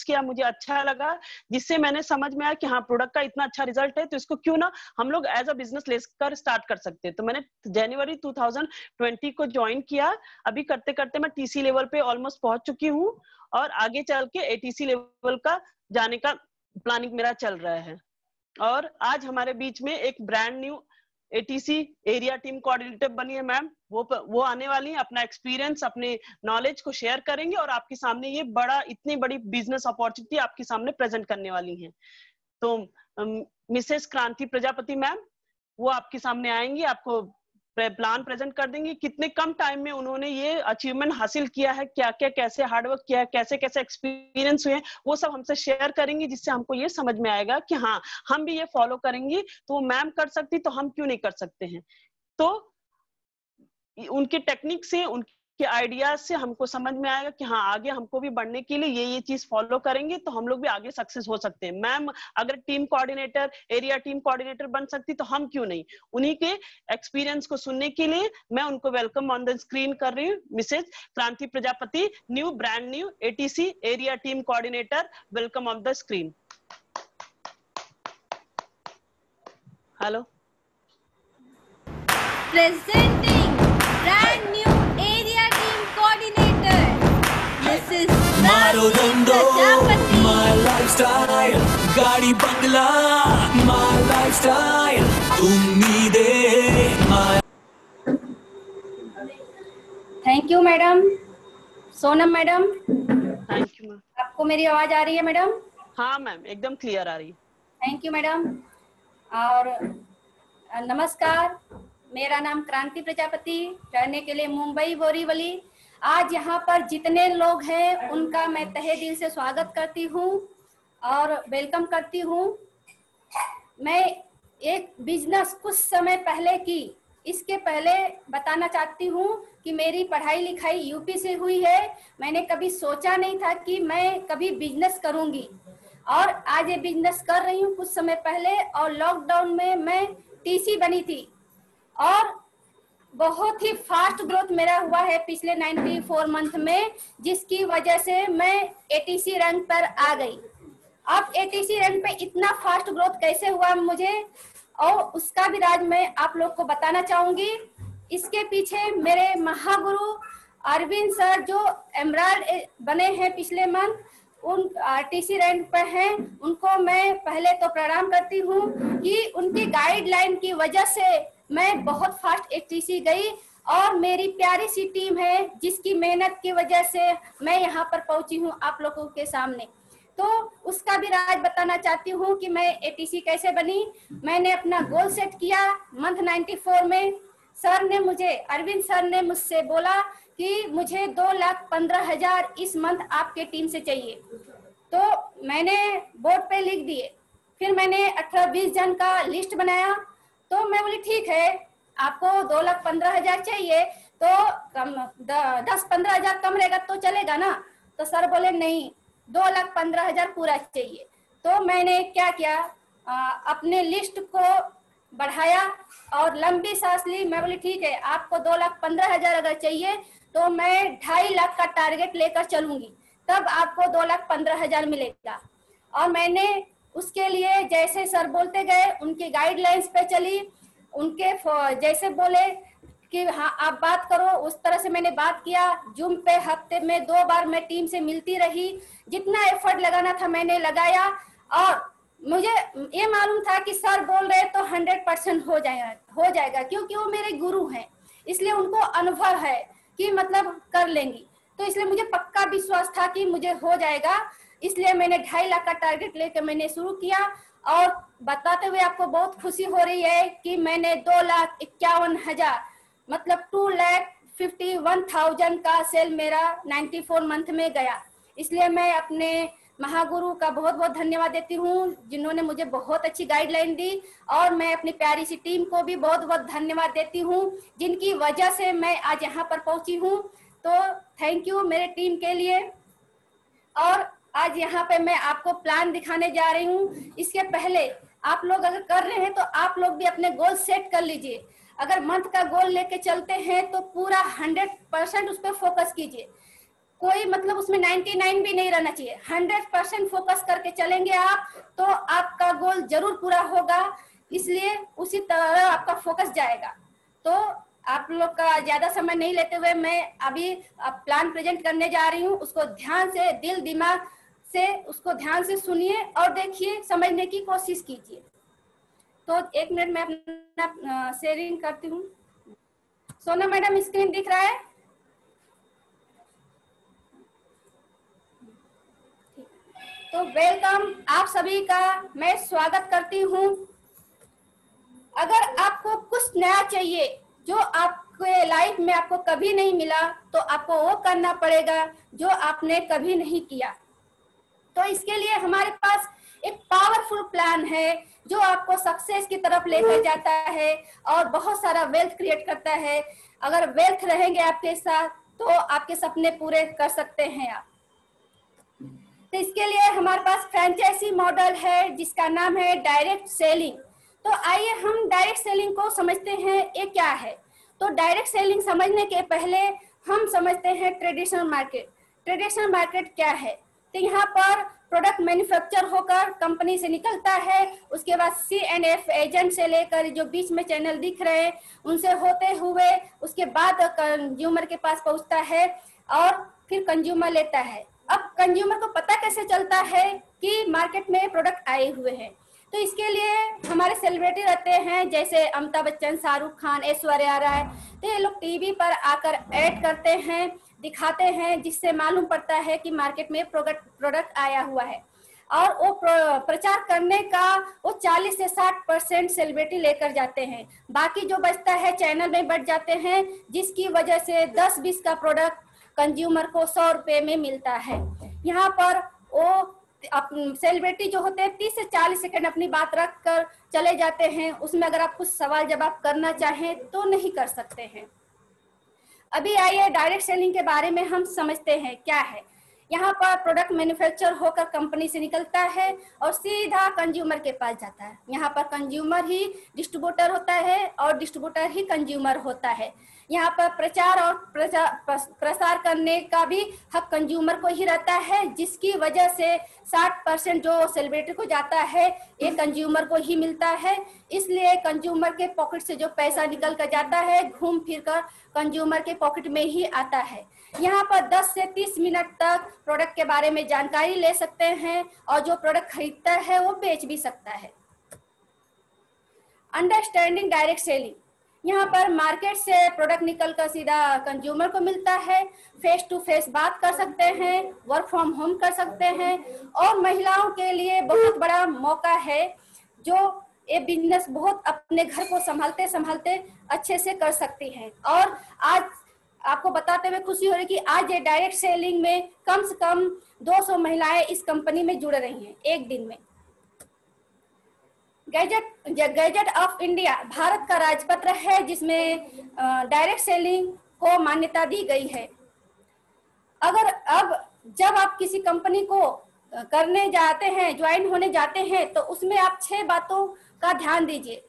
किया, मुझे अच्छा लगा, जिससे मैंने समझ में आया कि हाँ प्रोडक्ट का इतना अच्छा रिजल्ट है तो इसको क्यों ना हम लोग एज अ बिजनेस लेकर स्टार्ट कर सकते हैं। तो मैंने जनवरी 2020 को ज्वाइन किया। अभी करते करते मैं टीसी लेवल पे ऑलमोस्ट पहुंच चुकी हूँ और आगे चल के एटीसी लेवल का जाने का प्लानिंग मेरा चल रहा है। और आज हमारे बीच में एक brand new ATC area team coordinator बनी है मैम, वो आने वाली है, अपना एक्सपीरियंस अपने नॉलेज को शेयर करेंगे और आपके सामने ये इतनी बड़ी बिजनेस अपॉर्चुनिटी आपके सामने प्रेजेंट करने वाली है। तो मिसेस क्रांति प्रजापति मैम वो आपके सामने आएंगी, आपको प्लान प्रेजेंट कर देंगे कितने कम टाइम में उन्होंने ये अचीवमेंट हासिल किया है, क्या क्या कैसे हार्डवर्क किया है, कैसे कैसे एक्सपीरियंस हुए, वो सब हमसे शेयर करेंगी, जिससे हमको ये समझ में आएगा कि हाँ हम भी ये फॉलो करेंगे तो वो मैम कर सकती तो हम क्यों नहीं कर सकते हैं। तो उनके टेक्निक से उनके आइडियाज से हमको समझ में आएगा कि हाँ आगे हमको भी बढ़ने के लिए ये चीज फॉलो करेंगे तो हम लोग भी आगे सक्सेस हो सकते हैं। मैम अगर team coordinator area team coordinator बन सकती तो हम क्यों नहीं। उन्हीं के एक्सपीरियंस को सुनने के लिए मैं उनको वेलकम ऑन द स्क्रीन कर रही हूँ। Mrs Kranti Prajapati, new brand new ATC area team coordinator, welcome on the screen. Hello. Presenting brand new area team coordinator, Mrs. Marodando, Prajapati. my lifestyle, गाड़ी बंगला, my lifestyle, उम्मीदें, my। Thank you madam. Sonam madam, thank you ma'am. आपको मेरी आवाज आ रही है madam? हाँ ma'am एकदम clear आ रही है। Thank you madam. और नमस्कार, मेरा नाम क्रांति प्रजापति, रहने के लिए मुंबई बोरीवली। आज यहाँ पर जितने लोग हैं उनका मैं तहे दिल से स्वागत करती हूँ और वेलकम करती हूँ। मैं एक बिजनेस कुछ समय पहले की, इसके पहले बताना चाहती हूँ कि मेरी पढ़ाई लिखाई यूपी से हुई है। मैंने कभी सोचा नहीं था कि मैं कभी बिजनेस करूँगी और आज ये बिजनेस कर रही हूँ कुछ समय पहले। और लॉकडाउन में मैं टीसी बनी थी और बहुत ही फास्ट ग्रोथ मेरा हुआ है पिछले 94 मंथ में, जिसकी वजह से मैं एटीसी रैंक पर आ गई। अब एटीसी रैंक पे इतना फास्ट ग्रोथ कैसे हुआ मुझे, और उसका भी राज मैं आप लोग को बताना चाहूंगी। इसके पीछे मेरे महागुरु अरविंद सर जो एमराल्ड बने हैं पिछले मंथ, उन टीसी रैंक पर हैं, उनको मैं पहले तो प्रणाम करती हूँ कि उनकी गाइडलाइन की वजह से मैं बहुत फास्ट एटीसी गई और मेरी प्यारी सी टीम है जिसकी मेहनत की वजह से मैं यहाँ पर पहुंची हूँ आप लोगों के सामने। तो उसका भी राज बताना चाहती हूँ कि मैं एटीसी कैसे बनी। मैंने अपना गोल सेट किया मंथ 94 में। सर ने मुझे, अरविंद सर ने मुझसे बोला कि मुझे 2,15,000 इस मंथ आपके टीम से चाहिए। तो मैंने बोर्ड पे लिख दिए। फिर मैंने 18-20 जन का लिस्ट बनाया। तो मैं बोली ठीक है, आपको 2,15,000 चाहिए तो कम 10-15,000 कम रहेगा तो चलेगा ना। तो सर बोले नहीं, 2,15,000 पूरा चाहिए। तो मैंने क्या किया, अपने लिस्ट को बढ़ाया और लंबी सांस ली। मैं बोली ठीक है, आपको 2,15,000 अगर चाहिए तो मैं 2.5 लाख का टारगेट लेकर चलूंगी, तब आपको 2,15,000 मिलेगा। और मैंने उसके लिए जैसे सर बोलते गए उनके गाइडलाइंस पे चली, उनके जैसे बोले कि हाँ आप बात करो उस तरह से मैंने बात किया। जूम पे हफ्ते में 2 बार मैं टीम से मिलती रही, जितना एफर्ट लगाना था मैंने लगाया और मुझे ये मालूम था कि सर बोल रहे तो 100% हो जाएगा क्योंकि वो मेरे गुरु हैं, इसलिए उनको अनुभव है कि मतलब कर लेंगी। तो इसलिए मुझे पक्का विश्वास था कि मुझे हो जाएगा, इसलिए मैंने 2.5 लाख का टारगेट लेकर मैंने शुरू किया। और बताते हुए आपको बहुत खुशी हो रही है कि मैंने 2,51,000 मतलब 2,51,000 का सेल मेरा 94 मंथ में गया। इसलिए मैं अपने महागुरु का बहुत बहुत धन्यवाद देती हूँ जिन्होंने मुझे बहुत अच्छी गाइडलाइन दी, और मैं अपनी प्यारी सी टीम को भी बहुत बहुत धन्यवाद देती हूँ जिनकी वजह से मैं आज यहाँ पर पहुंची हूँ। तो थैंक यू मेरे टीम के लिए। और आज यहाँ पे मैं आपको प्लान दिखाने जा रही हूँ। इसके पहले आप लोग अगर कर रहे हैं तो आप लोग भी अपने गोल सेट कर लीजिए। अगर मंथ का गोल लेके चलते हैं तो पूरा 100% उस पर फोकस कीजिए। कोई मतलब उसमें 99 भी नहीं रहना चाहिए, 100% फोकस करके चलेंगे आप तो आपका गोल जरूर पूरा होगा। इसलिए उसी तरह आपका फोकस जाएगा। तो आप लोग का ज्यादा समय नहीं लेते हुए मैं अभी प्लान प्रेजेंट करने जा रही हूँ, उसको ध्यान से दिल दिमाग से उसको ध्यान से सुनिए और देखिए, समझने की कोशिश कीजिए। तो 1 मिनट में अपना शेयरिंग करती हूँ। सोना मैडम स्क्रीन दिख रहा है? तो वेलकम आप सभी का मैं स्वागत करती हूँ। अगर आपको कुछ नया चाहिए जो आपके लाइफ में आपको कभी नहीं मिला, तो आपको वो करना पड़ेगा जो आपने कभी नहीं किया। तो इसके लिए हमारे पास एक पावरफुल प्लान है जो आपको सक्सेस की तरफ लेकर जाता है और बहुत सारा वेल्थ क्रिएट करता है। अगर वेल्थ रहेंगे आपके साथ तो आपके सपने पूरे कर सकते हैं आप। तो इसके लिए हमारे पास फ्रेंचाइजी मॉडल है जिसका नाम है डायरेक्ट सेलिंग। तो आइए हम डायरेक्ट सेलिंग को समझते हैं, ये क्या है। तो डायरेक्ट सेलिंग समझने के पहले हम समझते हैं ट्रेडिशनल मार्केट। ट्रेडिशनल मार्केट क्या है? तो यहाँ पर प्रोडक्ट मैन्युफैक्चर होकर कंपनी से निकलता है, उसके बाद C&F एजेंट से लेकर जो बीच में चैनल दिख रहे हैं उनसे होते हुए उसके बाद कंज्यूमर के पास पहुंचता है और फिर कंज्यूमर लेता है। अब कंज्यूमर को पता कैसे चलता है कि मार्केट में प्रोडक्ट आए हुए हैं? तो इसके लिए हमारे सेलिब्रिटी रहते हैं जैसे अमिताभ बच्चन, शाहरुख खान, ऐश्वर्या राय। तो ये लोग टीवी पर आकर ऐड करते हैं, दिखाते हैं, जिससे मालूम पड़ता है कि मार्केट में प्रोडक्ट आया हुआ है। और वो प्रचार करने का वो 40 से 60% सेलिब्रिटी लेकर जाते हैं। बाकी जो बचता है चैनल में बढ़ जाते हैं, जिसकी वजह से 10-20 का प्रोडक्ट कंज्यूमर को 100 रुपए में मिलता है। यहाँ पर वो सेलिब्रिटी जो होते हैं 30 से 40 सेकंड अपनी बात रख कर चले जाते हैं। उसमें अगर आप कुछ सवाल जवाब करना चाहें तो नहीं कर सकते हैं। अभी आइए डायरेक्ट सेलिंग के बारे में हम समझते हैं क्या है। यहाँ पर प्रोडक्ट मैन्युफैक्चर होकर कंपनी से निकलता है और सीधा कंज्यूमर के पास जाता है। यहाँ पर कंज्यूमर ही डिस्ट्रीब्यूटर होता है और डिस्ट्रीब्यूटर ही कंज्यूमर होता है। यहाँ पर प्रचार और प्रसार करने का भी हक कंज्यूमर को ही रहता है, जिसकी वजह से 60% जो सेलिब्रिटी को जाता है ये कंज्यूमर को ही मिलता है। इसलिए कंज्यूमर के पॉकेट से जो पैसा निकल कर जाता है घूम फिर कर कंज्यूमर के पॉकेट में ही आता है। यहाँ पर 10 से 30 मिनट तक प्रोडक्ट के बारे में जानकारी ले सकते हैं और जो प्रोडक्ट खरीदता है वो बेच भी सकता है। अंडरस्टैंडिंग डायरेक्ट सेलिंग, यहाँ पर मार्केट से प्रोडक्ट निकल कर सीधा कंज्यूमर को मिलता है। फेस टू फेस बात कर सकते हैं, वर्क फ्रॉम होम कर सकते हैं और महिलाओं के लिए बहुत बड़ा मौका है जो ये बिजनेस बहुत अपने घर को संभालते संभालते अच्छे से कर सकती हैं। और आज आपको बताते हुए खुशी हो रही कि आज ये डायरेक्ट सेलिंग में कम से कम 200 महिलाएं इस कंपनी में जुड़ रही हैं एक दिन में। गैजेट ऑफ इंडिया भारत का राजपत्र है जिसमें डायरेक्ट सेलिंग को मान्यता दी गई है। अब जब आप किसी कंपनी को करने जाते हैं, ज्वाइन होने जाते हैं, तो उसमें आप 6 बातों का ध्यान दीजिए।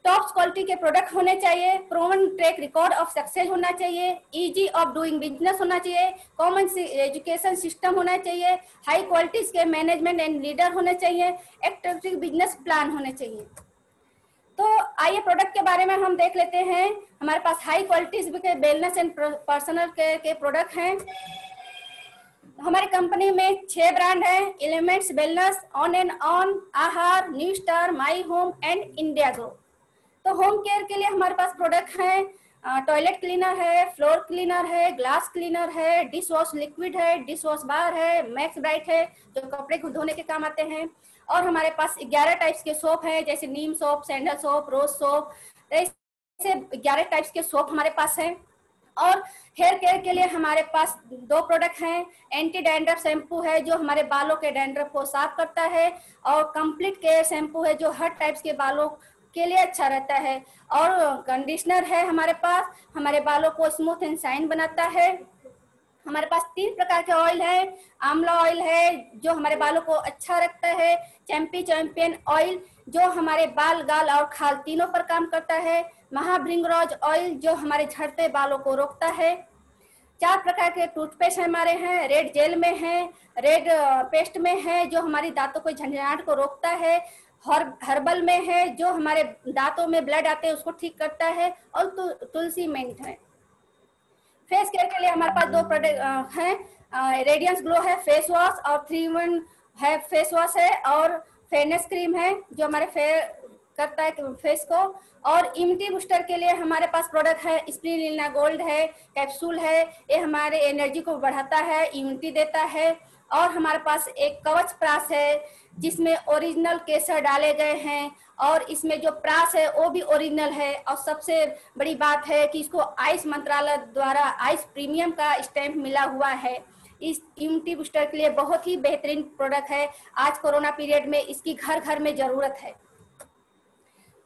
टॉप क्वालिटी के प्रोडक्ट होने चाहिए, proven track record of success होना चाहिए, इजी ऑफ डूइंग बिजनेस होना चाहिए, कॉमन एजुकेशन सिस्टम होना चाहिए, हाई क्वालिटी के मैनेजमेंट एंड लीडर होने चाहिए, एक्टिव बिजनेस प्लान होने चाहिए। तो आइए प्रोडक्ट के बारे में हम देख लेते हैं। हमारे पास हाई क्वालिटी के वेलनेस एंड पर्सनल के प्रोडक्ट हैं। हमारी कंपनी में 6 ब्रांड हैं, Elements Wellness, On and On, Aahar, New Star, My Home and India Grow. तो होम केयर के लिए हमारे पास प्रोडक्ट हैं, टॉयलेट क्लीनर है, फ्लोर क्लीनर है, ग्लास क्लीनर है, डिश वॉश लिक्विड है, डिश वॉश बार है, मैक्स ब्राइट है जो कपड़े को धोने के काम आते हैं। और हमारे पास 11 टाइप्स के सोप हैं जैसे नीम सोप, सैंडल सोप, रोज सोप, ऐसे 11 टाइप्स के सोप हमारे पास हैं। और हेयर केयर के लिए हमारे पास 2 प्रोडक्ट हैं, एंटी डैंड्रफ शैम्पू है जो हमारे बालों के डैंड्रफ को साफ करता है, और कंप्लीट केयर शैम्पू है जो हर टाइप्स के बालों के लिए अच्छा रहता है, और कंडीशनर है हमारे पास, हमारे बालों को स्मूथ एंड शाइन बनाता है। हमारे पास 3 प्रकार के ऑयल है, आंवला ऑयल है जो हमारे बालों को अच्छा रखता है, चैंपियन ऑयल जो हमारे बाल, गाल और खाल तीनों पर काम करता है, महाभृंगराज ऑयल जो हमारे झड़ते बालों को रोकता है। 4 प्रकार के टूथपेस्ट हमारे हैं, रेड जेल में है, रेड पेस्ट में है जो हमारी दांतों को झंझनाहट को रोकता है, हर्बल में है जो हमारे दांतों में ब्लड आते हैं उसको ठीक करता है, और तुलसी मिंट है। फेस केयर के लिए हमारे पास 2 प्रोडक्ट हैं, रेडियंस ग्लो है फेस वॉश और 3-in-1 है फेस वॉश है, और फेयरनेस क्रीम है जो हमारे करता है फेस को। और इम्यूनिटी बूस्टर के लिए हमारे पास प्रोडक्ट है, स्पिरुलिना गोल्ड है, कैप्सूल है, ये हमारे एनर्जी को बढ़ाता है, इम्यूनिटी देता है। और हमारे पास एक कवच प्रास है जिसमें ओरिजिनल केसर डाले गए हैं, और इसमें जो प्रास है वो भी ओरिजिनल है, और सबसे बड़ी बात है कि इसको आयुष मंत्रालय द्वारा आयुष प्रीमियम का स्टैंप मिला हुआ है। इस इम्यूनिटी बूस्टर के लिए बहुत ही बेहतरीन प्रोडक्ट है, आज कोरोना पीरियड में इसकी घर घर में जरूरत है।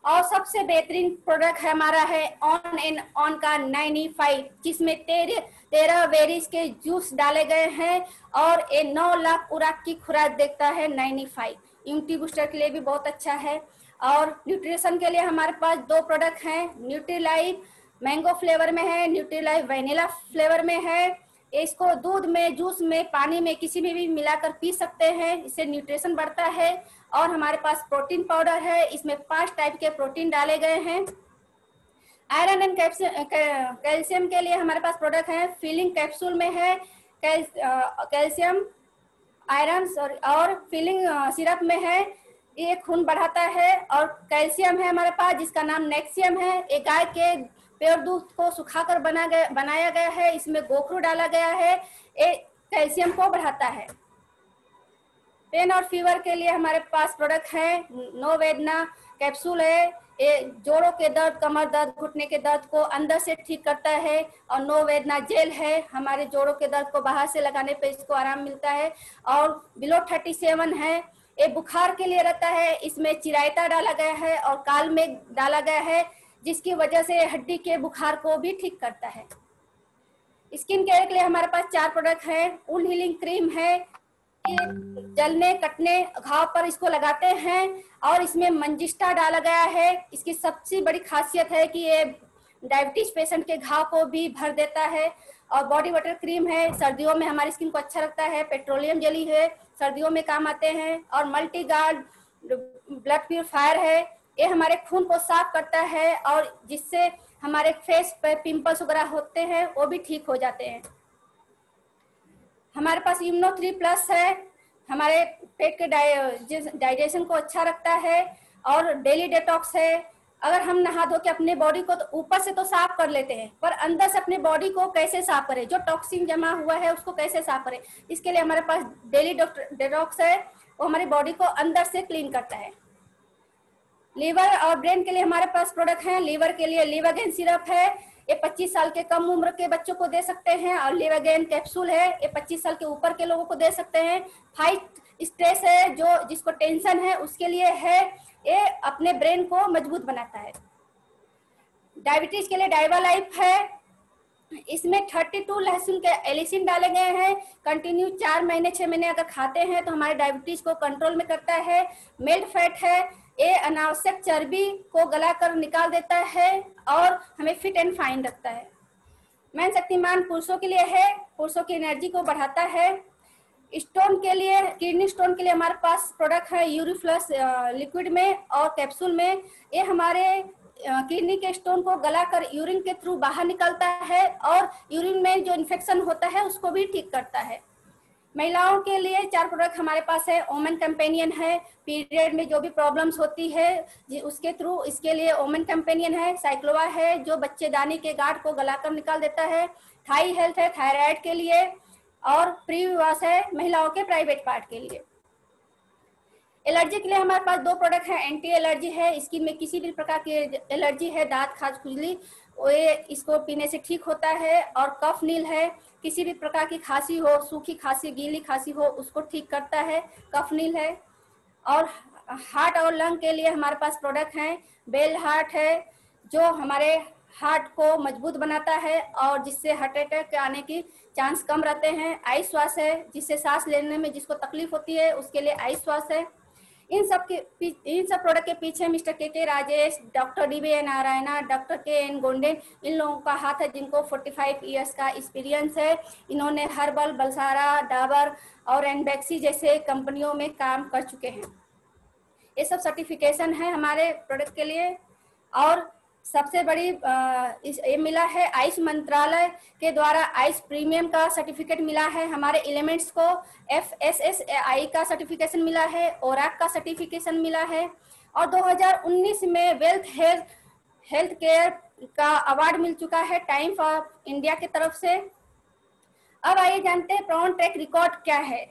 और सबसे बेहतरीन प्रोडक्ट है हमारा है ऑन एंड ऑन का 95, जिसमें 13 बेरीज के जूस डाले गए हैं, और ये 9 लाख खुराक की खुराक देता है 95। इम्यूनिटी बूस्टर के लिए भी बहुत अच्छा है। और न्यूट्रिशन के लिए हमारे पास 2 प्रोडक्ट हैं, न्यूट्रीलाइफ मैंगो फ्लेवर में है, न्यूट्रीलाइफ वैनिला फ्लेवर में है। इसको दूध में, जूस में, पानी में किसी में भी मिलाकर पी सकते हैं, इससे न्यूट्रिशन बढ़ता है। और हमारे पास प्रोटीन पाउडर है, इसमें 5 टाइप के प्रोटीन डाले गए हैं। आयरन एंड कैल्शियम के लिए हमारे पास प्रोडक्ट है, फीलिंग कैप्सूल में है कैल्शियम आयरन, और फीलिंग सिरप में है, ये खून बढ़ाता है। और कैल्शियम है हमारे पास जिसका नाम नेक्सियम है, एक गाय के पेड़ दूध को सुखाकर बनाया गया है, इसमें गोखरू डाला गया है, ये कैल्शियम को बढ़ाता है। पेन और फीवर के लिए हमारे पास प्रोडक्ट है, नो वेदना कैप्सूल है, ये जोड़ों के दर्द, कमर दर्द, घुटने के दर्द को अंदर से ठीक करता है। और नो वेदना जेल है, हमारे जोड़ों के दर्द को बाहर से लगाने पे इसको आराम मिलता है। और बिलो 37 है, ये बुखार के लिए रहता है, इसमें चिरायता डाला गया है और काल में डाला गया है, जिसकी वजह से हड्डी के बुखार को भी ठीक करता है। स्किन केयर के लिए हमारे पास 4 प्रोडक्ट है, वुंड हीलिंग क्रीम है, जलने कटने घाव पर इसको लगाते हैं, और इसमें मंजिस्टा डाला गया है। इसकी सबसे बड़ी खासियत है कि ये डायबिटीज पेशेंट के घाव को भी भर देता है। और बॉडी वाटर क्रीम है, सर्दियों में हमारी स्किन को अच्छा रखता है। पेट्रोलियम जेली है, सर्दियों में काम आते हैं। और मल्टी गार्ड ब्लड प्यूरिफायर है, ये हमारे खून को साफ करता है, और जिससे हमारे फेस पे पिंपल्स वगैरह होते हैं वो भी ठीक हो जाते हैं। हमारे पास इम्यूनो 3+ है, हमारे पेट के डाइजेशन को अच्छा रखता है। और डेली डिटॉक्स है, अगर हम नहा धो के अपने बॉडी को तो ऊपर से तो साफ कर लेते हैं, पर अंदर से अपने बॉडी को कैसे साफ करें, जो टॉक्सिन जमा हुआ है उसको कैसे साफ करें, इसके लिए हमारे पास डेली डिटॉक्स है, वो हमारी बॉडी को अंदर से क्लीन करता है। लीवर और ब्रेन के लिए हमारे पास प्रोडक्ट हैं, लीवर के लिए लिवागेन सिरप है, ये 25 साल के कम उम्र के बच्चों को दे सकते हैं। और लिवागेन कैप्सूल है, ये 25 साल के ऊपर के लोगों को दे सकते हैं। फाइट स्ट्रेस है, जो जिसको टेंशन है उसके लिए है, ये अपने ब्रेन को मजबूत बनाता है। डायबिटीज के लिए डाइवा लाइफ है, इसमें 32 लहसुन के एलिसिन डाले गए हैं। कंटिन्यू 4 महीने 6 महीने अगर खाते हैं तो हमारे डायबिटीज को कंट्रोल में करता है। मेल्ट फैट है, ये अनावश्यक चर्बी को गलाकर निकाल देता है और हमें फिट एंड फाइन रखता है। मैन शक्तिमान पुरुषों के लिए है, पुरुषों की एनर्जी को बढ़ाता है। स्टोन के लिए, किडनी स्टोन के लिए हमारे पास प्रोडक्ट है यूरिफ्लस लिक्विड में और कैप्सूल में। ये हमारे किडनी के स्टोन को गलाकर यूरिन के थ्रू बाहर निकलता है और यूरिन में जो इन्फेक्शन होता है उसको भी ठीक करता है। महिलाओं के लिए 4 प्रोडक्ट हमारे पास है। ओमेन कंपेनियन है, पीरियड में जो भी प्रॉब्लम्स होती है उसके थ्रू, इसके लिए ओमेन कंपेनियन है। साइक्लोवा है, जो बच्चेदानी के गांठ को गलाकर निकाल देता है। थाई हेल्थ है, थायराइड के लिए। और प्रीविवास है, महिलाओं के प्राइवेट पार्ट के लिए। एलर्जी के लिए हमारे पास 2 प्रोडक्ट है। एंटी एलर्जी है, स्किन में किसी भी प्रकार की एलर्जी है, दांत खाज खुजली, ये इसको पीने से ठीक होता है। और कफ नील है, किसी भी प्रकार की खांसी हो, सूखी खांसी, गीली खांसी हो, उसको ठीक करता है, कफ नील है। और हार्ट और लंग के लिए हमारे पास प्रोडक्ट हैं। बेल हार्ट है, जो हमारे हार्ट को मजबूत बनाता है और जिससे हार्ट अटैक आने की चांस कम रहते हैं। आई श्वास है, जिससे सांस लेने में जिसको तकलीफ होती है उसके लिए आई श्वास है। इन सब प्रोडक्ट के पीछे मिस्टर के Rajesh, doctor DB Narayana, doctor KN गोंडे, इन लोगों का हाथ है जिनको 45 इयर्स का एक्सपीरियंस है। इन्होंने हर्बल, बलसारा, डाबर और एनबेक्सी जैसे कंपनियों में काम कर चुके हैं। ये सब सर्टिफिकेशन है हमारे प्रोडक्ट के लिए। और सबसे बड़ी ये मिला है आयुष मंत्रालय के द्वारा आयुष प्रीमियम का सर्टिफिकेट मिला है। हमारे एलिमेंट्स को FSSAI का सर्टिफिकेशन मिला है, ORAC का सर्टिफिकेशन मिला है और 2019 में हेल्थ केयर का अवार्ड मिल चुका है टाइम्स ऑफ इंडिया की तरफ से। अब आइए जानते हैं प्रॉन ट्रैक रिकॉर्ड क्या है।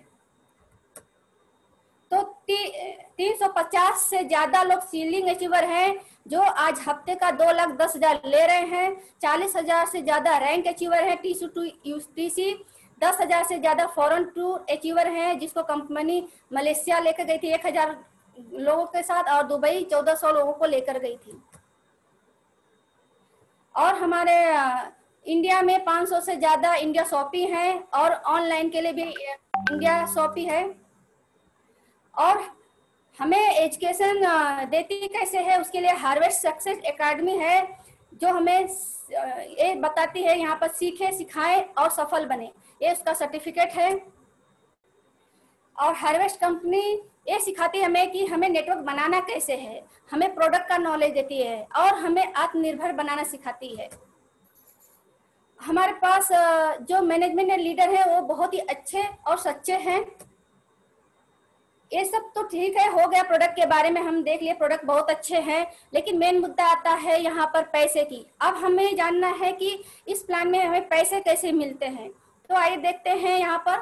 तो 350 से ज्यादा लोग सीलिंग अचीवर हैं जो आज हफ्ते का 2,10,000 ले रहे हैं। 40,000 से ज्यादा रैंक अचीवर हैं TC, 10,000 से ज्यादा फॉरेन टूर अचीवर हैं जिसको कंपनी मलेशिया लेकर गई थी 1,000 लोगों के साथ और दुबई 1,400 लोगों को लेकर गई थी। और हमारे इंडिया में 500 से ज्यादा इंडिया शॉपी हैं और ऑनलाइन के लिए भी इंडिया शॉपी है। और हमें एजुकेशन देती कैसे है उसके लिए हार्वेस्ट सक्सेस एकेडमी है जो हमें ये बताती है यहाँ पर सीखे, सिखाएं और सफल बने, ये उसका सर्टिफिकेट है। और हार्वेस्ट कंपनी ये सिखाती है हमें कि हमें नेटवर्क बनाना कैसे है, हमें प्रोडक्ट का नॉलेज देती है और हमें आत्मनिर्भर बनाना सिखाती है। हमारे पास जो मैनेजमेंट लीडर है वो बहुत ही अच्छे और सच्चे हैं। ये सब तो ठीक है, हो गया प्रोडक्ट के बारे में हम देख लिए, प्रोडक्ट बहुत अच्छे हैं, लेकिन मेन मुद्दा आता है यहाँ पर पैसे की। अब हमें जानना है कि इस प्लान में हमें पैसे कैसे मिलते हैं। तो आइए देखते हैं। यहाँ पर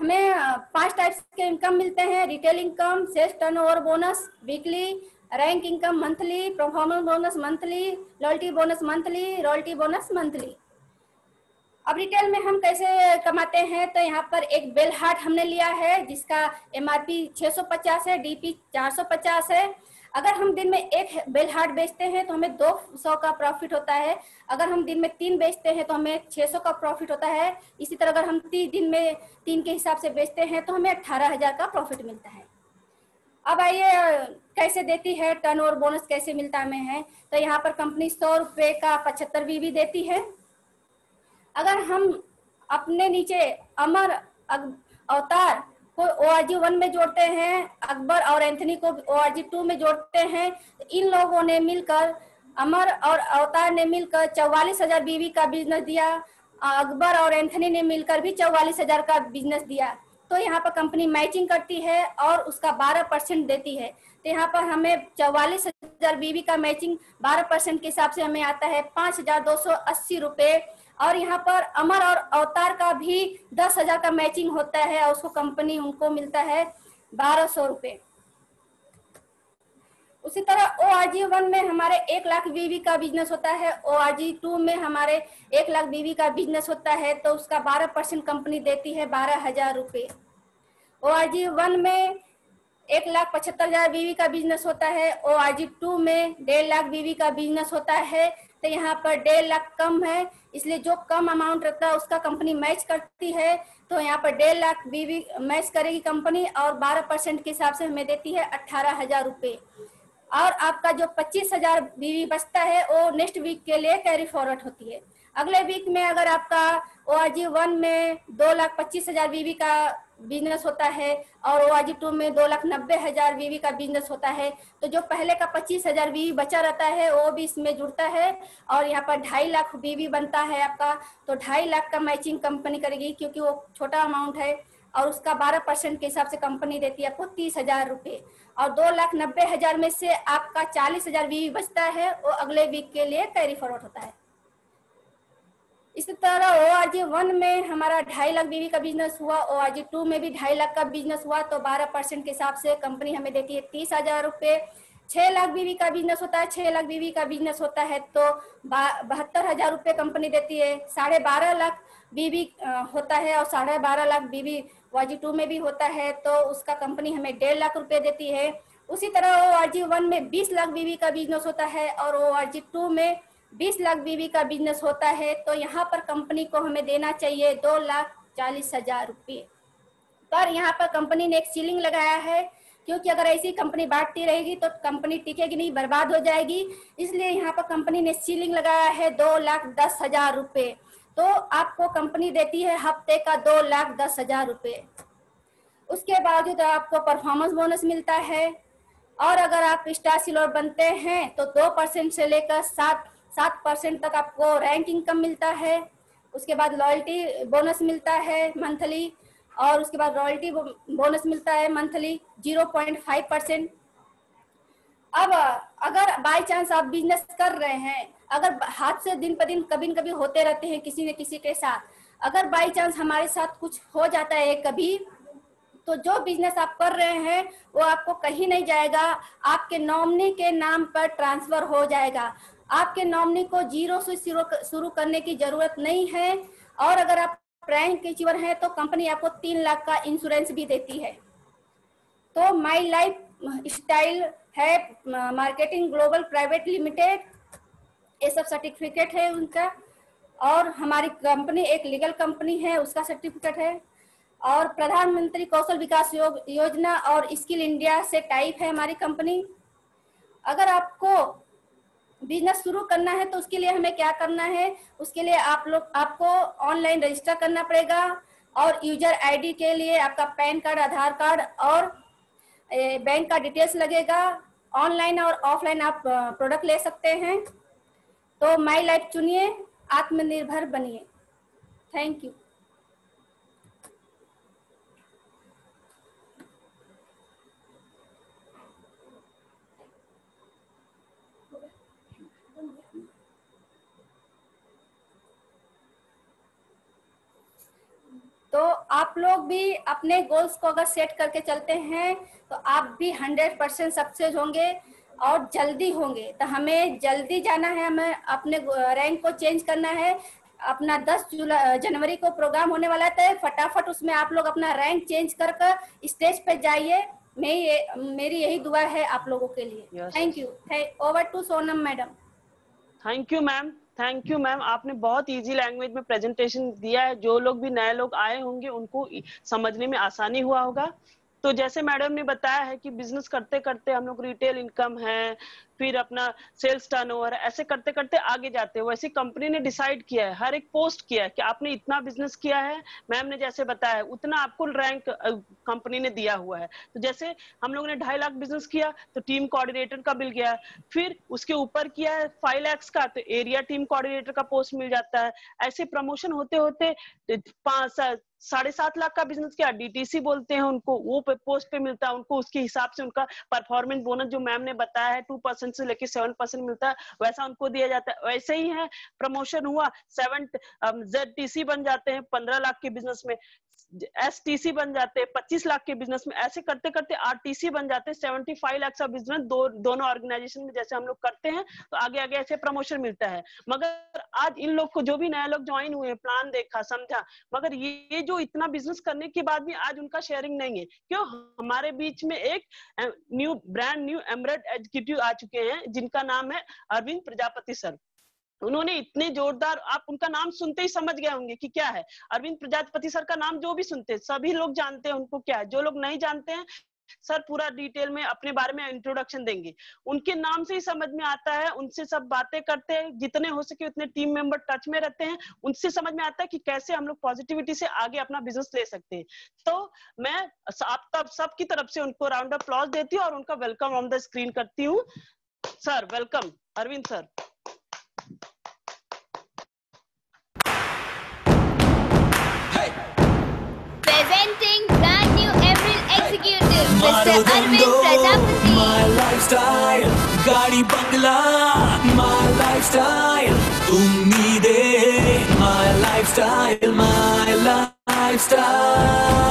हमें 5 टाइप्स के इनकम मिलते हैं। Retail income, sales turnover bonus weekly, rank income monthly, performance bonus monthly, loyalty bonus monthly, royalty bonus monthly. अब रिटेल में हम कैसे कमाते हैं, तो यहाँ पर एक बेल हार्ट हमने लिया है जिसका MRP 650 है, DP 450 है। अगर हम दिन में एक बेल हार्ट बेचते हैं तो हमें 200 का प्रॉफिट होता है। अगर हम दिन में 3 बेचते हैं तो हमें 600 का प्रॉफिट होता है। इसी तरह अगर हम दिन में 3 के हिसाब से बेचते हैं तो हमें 18,000 का प्रॉफिट मिलता है। अब आइए कैसे देती है, टर्नओवर बोनस कैसे मिलता हमें है। तो यहाँ पर कंपनी 100 रुपये का 75 VV देती है। अगर हम अपने नीचे अमर, अवतार को ORG 1 में जोड़ते हैं, अकबर और एंथनी को ORG 2 में जोड़ते हैं, तो इन लोगों ने मिलकर, अमर और अवतार ने मिलकर 44,000 BV का बिजनेस दिया। अकबर और एंथनी ने मिलकर भी 44,000 का बिजनेस दिया। तो यहाँ पर कंपनी मैचिंग करती है और उसका 12% देती है। तो यहाँ पर हमें 44,000 BV का मैचिंग 12% के हिसाब से हमें आता है 5,280 रुपये। और यहाँ पर अमर और अवतार का भी 10,000 का मैचिंग होता है और उसको कंपनी उनको मिलता है 1,200 रुपये। उसी तरह ORG 1 में हमारे 1 लाख BV का बिजनेस होता है, ORG 2 में हमारे 1 लाख BV का बिजनेस होता है, तो उसका 12% कंपनी देती है 12,000 रुपये। ORG 1 में 1,75,000 BV का बिजनेस होता है, ORG 2 में 1.5 लाख BV का बिजनेस होता है। तो यहाँ पर 1.5 लाख कम है, इसलिए जो कम अमाउंट रहता है उसका कंपनी मैच करती है। तो यहाँ पर 1.5 लाख BV मैच करेगी कंपनी और 12% के हिसाब से हमें देती है 18,000 रुपये। और आपका जो 25,000 BV बचता है वो नेक्स्ट वीक के लिए कैरी फॉरवर्ड होती है। अगले वीक में अगर आपका ORG 1 में 2,25,000 BV का बिजनेस होता है और ORG 2 में 2,90,000 BV का बिजनेस होता है, तो जो पहले का 25,000 BV बचा रहता है वो भी इसमें जुड़ता है और यहाँ पर 2.5 लाख BV बनता है आपका। तो 2.5 लाख का मैचिंग कंपनी करेगी क्योंकि वो छोटा अमाउंट है और उसका 12% के हिसाब से कंपनी देती है आपको 30,000 रुपये। और 2,90,000 में से आपका 40,000 BV बचता है, वो अगले वीक के लिए कैरी फॉरवर्ड होता है। इसी तरह ORG 1 में हमारा 2.5 लाख BV का बिजनेस हुआ, ORG 2 में भी 2.5 लाख का बिजनेस हुआ, तो 12% के हिसाब से कंपनी हमें देती है 30,000 रुपये। 6 लाख BV का बिजनेस होता है, 6 लाख BV का बिजनेस होता है तो 72,000 रुपये कंपनी देती है। 12.5 लाख BV होता है और 12.5 लाख BV ORG 2 में भी होता है, तो उसका कंपनी हमें 1.5 लाख रुपये देती है। उसी तरह ORG 1 में 20 लाख BV का बिजनेस होता है और ORG 2 में 20 लाख BV का बिजनेस होता है, तो यहाँ पर कंपनी को हमें देना चाहिए 2,40,000 रुपये। पर यहाँ पर कंपनी ने एक सीलिंग लगाया है क्योंकि अगर ऐसी कंपनी बांटती रहेगी तो कंपनी टिकेगी नहीं, बर्बाद हो जाएगी। इसलिए यहाँ पर कंपनी ने सीलिंग लगाया है 2,10,000 रुपये। तो आपको कंपनी देती है हफ्ते का 2,10,000 रुपये। उसके बावजूद आपको परफॉर्मेंस बोनस मिलता है, और अगर आप स्टार सिल्वर बनते हैं तो 2% से लेकर 7% तक आपको रैंक इनकम मिलता है। उसके बाद लॉयल्टी बोनस मिलता है मंथली, और उसके बाद रॉयल्टी बोनस मिलता है मंथली 0.5%। अब अगर बाय चांस आप बिजनेस कर रहे हैं, अगर हादसे दिन पर दिन कभी न कभी होते रहते हैं किसी न किसी के साथ, अगर बाय चांस हमारे साथ कुछ हो जाता है कभी, तो जो बिजनेस आप कर रहे हैं वो आपको कहीं नहीं जाएगा, आपके नॉमिनी के नाम पर ट्रांसफर हो जाएगा। आपके नॉमिनी को जीरो से शुरू करने की जरूरत नहीं है। और अगर आप रैंक अचीवर हैं तो कंपनी आपको 3 लाख का इंश्योरेंस भी देती है। तो माई लाइफ स्टाइल है मार्केटिंग ग्लोबल प्राइवेट लिमिटेड, ये सब सर्टिफिकेट है उनका। और हमारी कंपनी एक लीगल कंपनी है, उसका सर्टिफिकेट है। और प्रधानमंत्री कौशल विकास योजना और स्किल इंडिया से टाइप है हमारी कंपनी। अगर आपको बिजनेस शुरू करना है तो उसके लिए हमें क्या करना है, उसके लिए आपको ऑनलाइन रजिस्टर करना पड़ेगा, और यूजर आईडी के लिए आपका पैन कार्ड, आधार कार्ड और बैंक का डिटेल्स लगेगा। ऑनलाइन और ऑफलाइन आप प्रोडक्ट ले सकते हैं। तो माई लाइफ चुनिए, आत्मनिर्भर बनिए। Thank you. तो आप लोग भी अपने गोल्स को अगर सेट करके चलते हैं तो आप भी 100% सक्सेस होंगे और जल्दी होंगे। तो हमें जल्दी जाना है, हमें अपने रैंक को चेंज करना है। अपना 10 जनवरी को प्रोग्राम होने वाला है, फटाफट उसमें आप लोग अपना रैंक चेंज कर स्टेज पे जाइए। मेरी यही दुआ है आप लोगों के लिए। Thank you. Over to Sonam madam. Thank you ma'am, thank you ma'am. आपने बहुत इजी लैंग्वेज में प्रेजेंटेशन दिया है, जो लोग भी नए लोग आए होंगे उनको समझने में आसानी हुआ होगा। तो जैसे मैडम ने बताया है कि बिजनेस करते करते हम लोग रिटेल इनकम है, फिर अपना सेल्स टर्नओवर, ऐसे करते करते आगे जाते हैं। वैसे कंपनी ने डिसाइड किया है, हर एक पोस्ट किया है कि आपने इतना बिजनेस किया है, मैम ने जैसे बताया उतना आपको रैंक कंपनी ने दिया हुआ है। तो जैसे हम लोगों ने 2.5 लाख बिजनेस किया तो टीम कोऑर्डिनेटर का मिल गया, फिर उसके ऊपर किया है 5 लाख का तो एरिया टीम कोऑर्डिनेटर का पोस्ट मिल जाता है। ऐसे प्रमोशन होते होते 7.5 लाख का बिजनेस किया, डीटीसी बोलते हैं उनको, वो पोस्ट पे मिलता है उनको। उसके हिसाब से उनका परफॉर्मेंस बोनस जो मैम ने बताया है 2% से लेके 7% मिलता है, वैसा उनको दिया जाता है। वैसे ही है, प्रमोशन हुआ 7ZTC बन जाते हैं 15 लाख के बिजनेस में, STC बन जाते हैं 25 लाख के बिजनेस में, ऐसे करते करते RTC बन जाते हैं 75 लाख का बिजनेस। दोनों ऑर्गेनाइजेशन में जैसे हम लोग करते हैं तो आगे आगे ऐसे प्रमोशन मिलता है। मगर आज इन लोग को, जो भी नए लोग ज्वाइन हुए, प्लान देखा समझा, मगर ये जो इतना बिजनेस करने के बाद भी आज उनका शेयरिंग नहीं है। क्यों? हमारे बीच में एक ब्रांड न्यू एमरेट एग्जीक्यूटिव आ चुके हैं जिनका नाम है अरविंद प्रजापति सर। उन्होंने इतने जोरदार, आप उनका नाम सुनते ही समझ गए होंगे कि क्या है। अरविंद प्रजापति सर का नाम जो भी सुनते हैं सभी लोग जानते हैं उनको क्या है। जो लोग नहीं जानते हैं, सर पूरा डिटेल में अपने बारे में इंट्रोडक्शन देंगे, उनके नाम से ही समझ में आता है। उनसे सब बातें करते हैं, जितने हो सके उतने टीम मेंबर टच में रहते हैं, उनसे समझ में आता है कि कैसे हम लोग पॉजिटिविटी से आगे अपना बिजनेस ले सकते हैं। तो मैं आप सबकी तरफ से उनको राउंड ऑफ अप्लॉज देती हूँ और उनका वेलकम ऑन द स्क्रीन करती हूँ। Sir welcome, Arvind sir. Presenting brand new Emerald Executive, Mr. Arvind Prajapati. My lifestyle, गाड़ी बंगला, my lifestyle, उम्मीदें, my lifestyle, my lifestyle.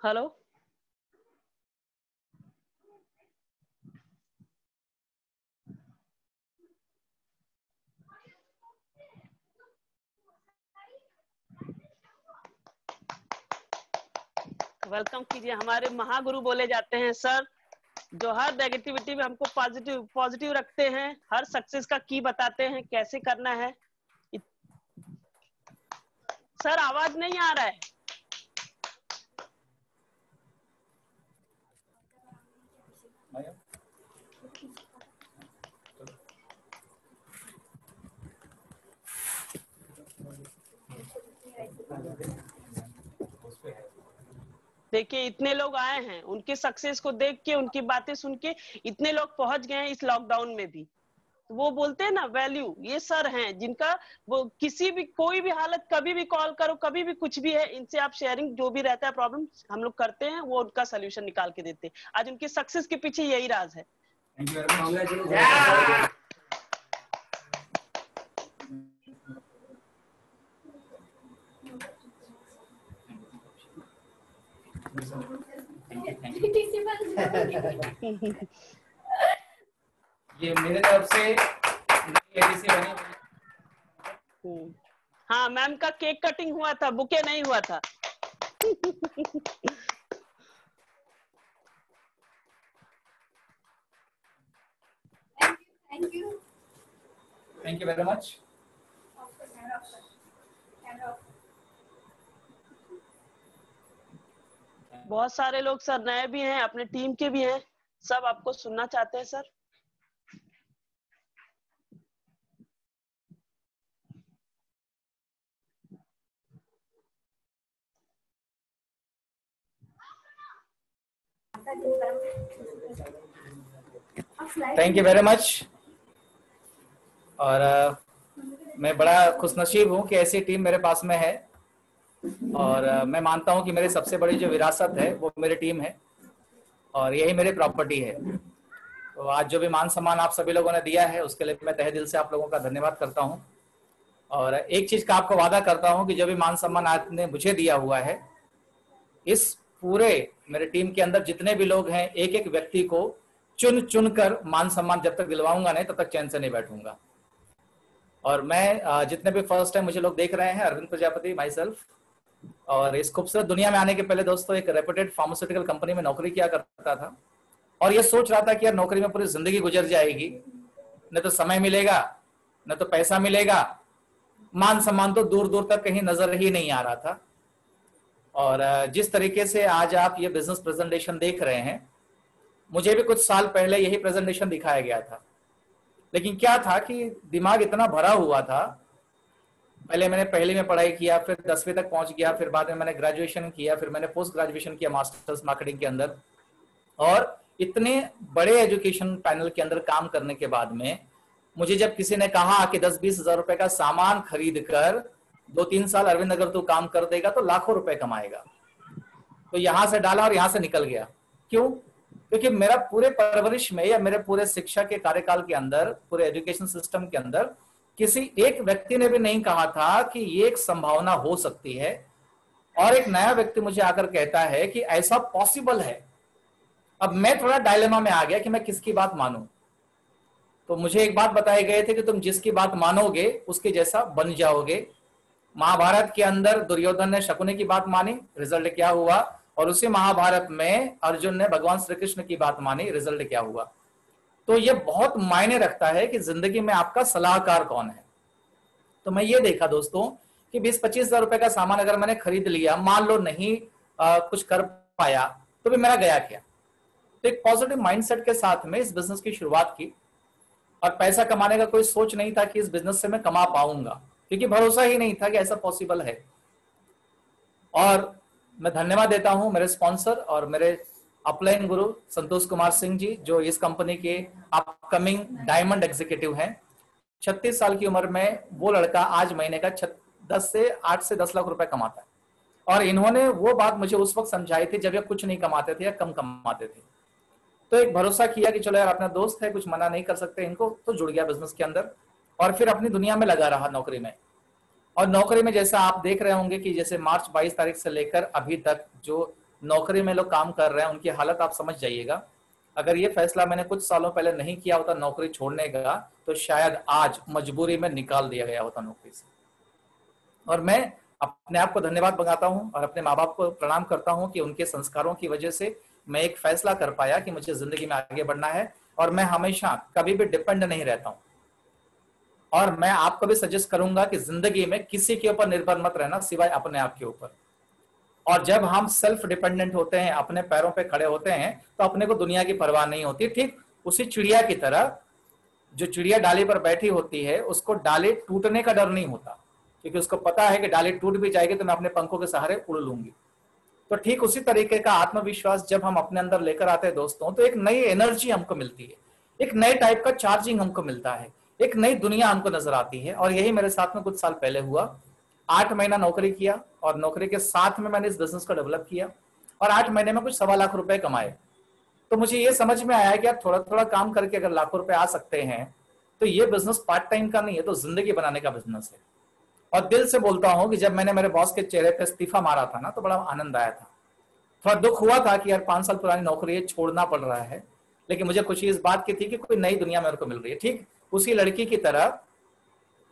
Hello, welcome कीजिए। हमारे महागुरु बोले जाते हैं सर, जो हर नेगेटिविटी में हमको पॉजिटिव रखते हैं, हर सक्सेस का की बताते हैं कैसे करना है। सर आवाज नहीं आ रहा है। देखिए इतने लोग आए हैं, उनके सक्सेस को देख के, उनकी बातें सुन के इतने लोग पहुंच गए हैं इस लॉकडाउन में भी। वो बोलते हैं ना वैल्यू, ये सर हैं जिनका वो किसी भी कोई भी हालत, कभी भी कॉल करो, कभी भी कुछ भी है, इनसे आप शेयरिंग जो भी रहता है प्रॉब्लम हम लोग करते हैं, वो उनका सोल्यूशन निकाल के देते हैं। आज उनके सक्सेस के पीछे यही राज है। ये मेरे तरफ से एडीसी बनी। हाँ मैम का केक कटिंग हुआ था, बुके नहीं हुआ था। Thank you very much. बहुत सारे लोग सर नए भी हैं, अपने टीम के भी हैं, सब आपको सुनना चाहते हैं sir. Thank you very much. और मैं बड़ा खुशनसीब हूँ कि ऐसी टीम मेरे पास में है, और मैं मानता हूँ कि मेरी सबसे बड़ी जो विरासत है वो मेरी टीम है, और यही मेरी प्रॉपर्टी है। तो आज जो भी मान सम्मान आप सभी लोगों ने दिया है उसके लिए मैं तहे दिल से आप लोगों का धन्यवाद करता हूँ। और एक चीज का आपको वादा करता हूँ कि जो भी मान सम्मान आपने मुझे दिया हुआ है, इस पूरे मेरे टीम के अंदर जितने भी लोग हैं, एक एक व्यक्ति को चुन चुन कर मान सम्मान जब तक दिलवाऊंगा नहीं, तब तक चैन से नहीं बैठूंगा। और मैं जितने भी फर्स्ट टाइम मुझे लोग देख रहे हैं, अरविंद प्रजापति, माई सेल्फ, और इस खूबसूरत दुनिया में आने के पहले दोस्तों एक रेपुटेड फार्मास्यूटिकल कंपनी में नौकरी किया करता था, और ये सोच रहा था कि यार नौकरी में पूरी जिंदगी गुजर जाएगी, न तो समय मिलेगा न तो पैसा मिलेगा, मान सम्मान तो दूर दूर तक कहीं नजर ही नहीं आ रहा था। और जिस तरीके से आज आप ये बिजनेस प्रेजेंटेशन देख रहे हैं, मुझे भी कुछ साल पहले यही प्रेजेंटेशन दिखाया गया था, लेकिन क्या था कि दिमाग इतना भरा हुआ था। पहले मैंने पहली में पढ़ाई किया, फिर 10वीं तक पहुंच गया, फिर बाद में मैंने ग्रेजुएशन किया, फिर मैंने पोस्ट ग्रेजुएशन किया मास्टर्स मार्केटिंग के अंदर। और इतने बड़े एजुकेशन पैनल के अंदर काम करने के बाद में मुझे जब किसी ने कहा कि 10-20 हजार रुपए का सामान खरीद कर 2-3 साल अरविंद अगर तू काम कर देगा तो लाखों रुपए कमाएगा, तो यहां से डाला और यहां से निकल गया। क्यों? क्योंकि मेरा पूरे परवरिश में या मेरे पूरे शिक्षा के कार्यकाल के अंदर, पूरे एजुकेशन सिस्टम के अंदर किसी एक व्यक्ति ने भी नहीं कहा था कि ये एक संभावना हो सकती है, और एक नया व्यक्ति मुझे आकर कहता है कि ऐसा पॉसिबल है। अब मैं थोड़ा डायलेमा में आ गया कि मैं किसकी बात मानूं। तो मुझे एक बात बताए गए थे कि तुम जिसकी बात मानोगे उसके जैसा बन जाओगे। महाभारत के अंदर दुर्योधन ने शकुनी की बात मानी, रिजल्ट क्या हुआ, और उसी महाभारत में अर्जुन ने भगवान श्री कृष्ण की बात मानी, रिजल्ट क्या हुआ। तो ये बहुत मायने रखता है कि जिंदगी में आपका सलाहकार कौन है। तो मैं ये देखा दोस्तों कि 20-25 हजार रुपए का सामान अगर मैंने खरीद लिया, मान लो नहीं कुछ कर पाया, तो भी मेरा गया क्या। तो एक पॉजिटिव माइंडसेट के साथ में इस बिजनेस की शुरुआत की, और पैसा कमाने का कोई सोच नहीं था कि इस बिजनेस से मैं कमा पाऊंगा, क्योंकि भरोसा ही नहीं था कि ऐसा पॉसिबल है। और मैं धन्यवाद देता हूं मेरे स्पॉन्सर और मेरे अपलाइन गुरु संतोष कुमार सिंह जी, जो इस कंपनी के अपकमिंग डायमंड एग्जीक्यूटिव हैं। 36 साल की उम्र में वो लड़का आज महीने का 8 से 10 लाख रुपए कमाता है, और इन्होंने वो बात मुझे उस वक्त समझाई थी जब ये कुछ नहीं कमाते थे या कम कमाते थे। तो एक भरोसा किया कि चलो यार अपना दोस्त है, कुछ मना नहीं कर सकते इनको, तो जुड़ गया बिजनेस के अंदर, और फिर अपनी दुनिया में लगा रहा नौकरी में। और नौकरी में जैसा आप देख रहे होंगे कि जैसे मार्च 22 तारीख से लेकर अभी तक जो नौकरी में लोग काम कर रहे हैं, उनकी हालत आप समझ जाइएगा। अगर ये फैसला मैंने कुछ सालों पहले नहीं किया होता नौकरी छोड़ने का, तो शायद आज मजबूरी में निकाल दिया गया होता नौकरी से। और मैं अपने आप को धन्यवाद बताता हूं और अपने माँ बाप को प्रणाम करता हूं कि उनके संस्कारों की वजह से मैं एक फैसला कर पाया कि मुझे जिंदगी में आगे बढ़ना है और मैं हमेशा कभी भी डिपेंड नहीं रहता हूं। और मैं आपको भी सजेस्ट करूंगा कि जिंदगी में किसी के ऊपर निर्भर मत रहना सिवाय अपने आप के ऊपर। और जब हम सेल्फ डिपेंडेंट होते हैं, अपने पैरों पे खड़े होते हैं, तो अपने को दुनिया की परवाह नहीं होती। ठीक उसी चिड़िया की तरह, जो चिड़िया डाली पर बैठी होती है उसको डाली टूटने का डर नहीं होता, क्योंकि उसको पता है कि डाली टूट भी जाएगी तो मैं अपने पंखों के सहारे उड़ लूंगी। तो ठीक उसी तरीके का आत्मविश्वास जब हम अपने अंदर लेकर आते हैं दोस्तों, तो एक नई एनर्जी हमको मिलती है, एक नए टाइप का चार्जिंग हमको मिलता है, एक नई दुनिया हमको नजर आती है। और यही मेरे साथ में कुछ साल पहले हुआ। 8 महीना नौकरी किया और नौकरी के साथ में मैंने इस बिजनेस को डेवलप किया और 8 महीने में कुछ 1.25 लाख रुपए कमाए। तो मुझे ये समझ में आया कि यार थोड़ा थोड़ा काम करके अगर लाखों रुपए आ सकते हैं तो ये बिजनेस पार्ट टाइम का नहीं है, तो जिंदगी बनाने का बिजनेस है। और दिल से बोलता हूं कि जब मैंने मेरे बॉस के चेहरे पे इस्तीफा मारा था ना, तो बड़ा आनंद आया था। थोड़ा दुख हुआ था कि यार 5 साल पुरानी नौकरी है, छोड़ना पड़ रहा है, लेकिन मुझे खुशी इस बात की थी कि कोई नई दुनिया मेरे को मिल रही है। ठीक उसी लड़की की तरह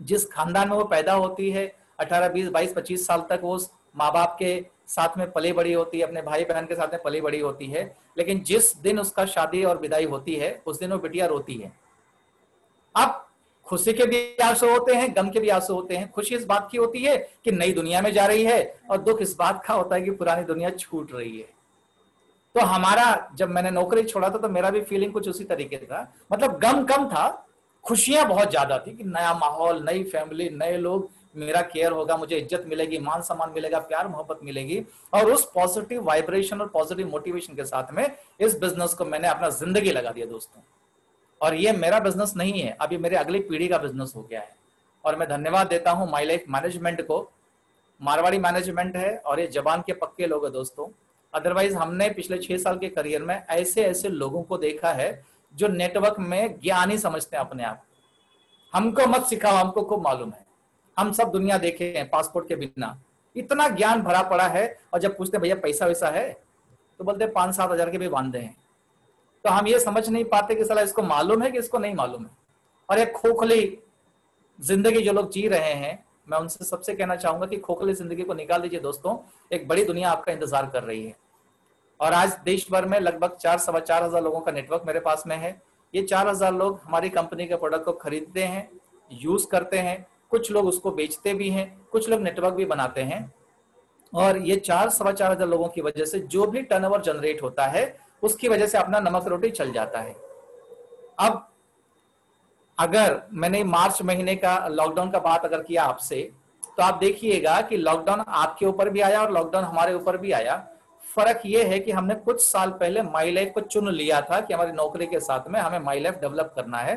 जिस खानदान में वो पैदा होती है, 18, 20, 22, 25 साल तक वो माँ बाप के साथ में पली बड़ी होती है, अपने भाई बहन के साथ में पली बड़ी होती है, लेकिन जिस दिन उसका शादी और विदाई होती है उस दिन वो बिटिया रोती है। अब खुशी के भी आंसू होते हैं, गम के भी आंसू होते हैं। खुशी इस बात की होती है कि नई दुनिया में जा रही है, और दुख इस बात का होता है कि पुरानी दुनिया छूट रही है। तो हमारा, जब मैंने नौकरी छोड़ा था तो मेरा भी फीलिंग कुछ उसी तरीके से था। मतलब गम कम था, खुशियां बहुत ज्यादा थी कि नया माहौल, नई फैमिली, नए लोग, मेरा केयर होगा, मुझे इज्जत मिलेगी, मान सम्मान मिलेगा, प्यार मोहब्बत मिलेगी। और उस पॉजिटिव वाइब्रेशन और पॉजिटिव मोटिवेशन के साथ में इस बिजनेस को मैंने अपना जिंदगी लगा दिया दोस्तों। और ये मेरा बिजनेस नहीं है, अभी मेरे अगली पीढ़ी का बिजनेस हो गया है। और मैं धन्यवाद देता हूं माई लाइफ मैनेजमेंट को। मारवाड़ी मैनेजमेंट है और ये जबान के पक्के लोग हैं दोस्तों। अदरवाइज हमने पिछले 6 साल के करियर में ऐसे ऐसे लोगों को देखा है जो नेटवर्क में ज्ञानी समझते हैं अपने आप। हमको मत सिखाओ, हमको खूब मालूम है, हम सब दुनिया देखे हैं पासपोर्ट के बिना, इतना ज्ञान भरा पड़ा है। और जब पूछते भैया पैसा वैसा है, तो बोलते 5-7 हजार के भी बांधे हैं। तो हम ये समझ नहीं पाते कि साला इसको मालूम है कि इसको नहीं मालूम है। और एक खोखली जिंदगी जो लोग जी रहे हैं, मैं उनसे सबसे कहना चाहूंगा कि खोखली जिंदगी को निकाल दीजिए दोस्तों, एक बड़ी दुनिया आपका इंतजार कर रही है। और आज देश भर में लगभग 4-4.25 हजार लोगों का नेटवर्क मेरे पास में है। ये 4,000 लोग हमारी कंपनी के प्रोडक्ट को खरीदते हैं, यूज करते हैं, कुछ लोग उसको बेचते भी हैं, कुछ लोग नेटवर्क भी बनाते हैं। और ये 4-4.25 हजार लोगों की वजह से जो भी टर्नओवर जनरेट होता है, उसकी वजह से अपना नमक रोटी चल जाता है। अब अगर मैंने मार्च महीने का लॉकडाउन का बात अगर किया आपसे, तो आप देखिएगा कि लॉकडाउन आपके ऊपर भी आया और लॉकडाउन हमारे ऊपर भी आया। फर्क यह है कि हमने कुछ साल पहले माई लाइफ को चुन लिया था कि हमारी नौकरी के साथ में हमें माई लाइफ डेवलप करना है।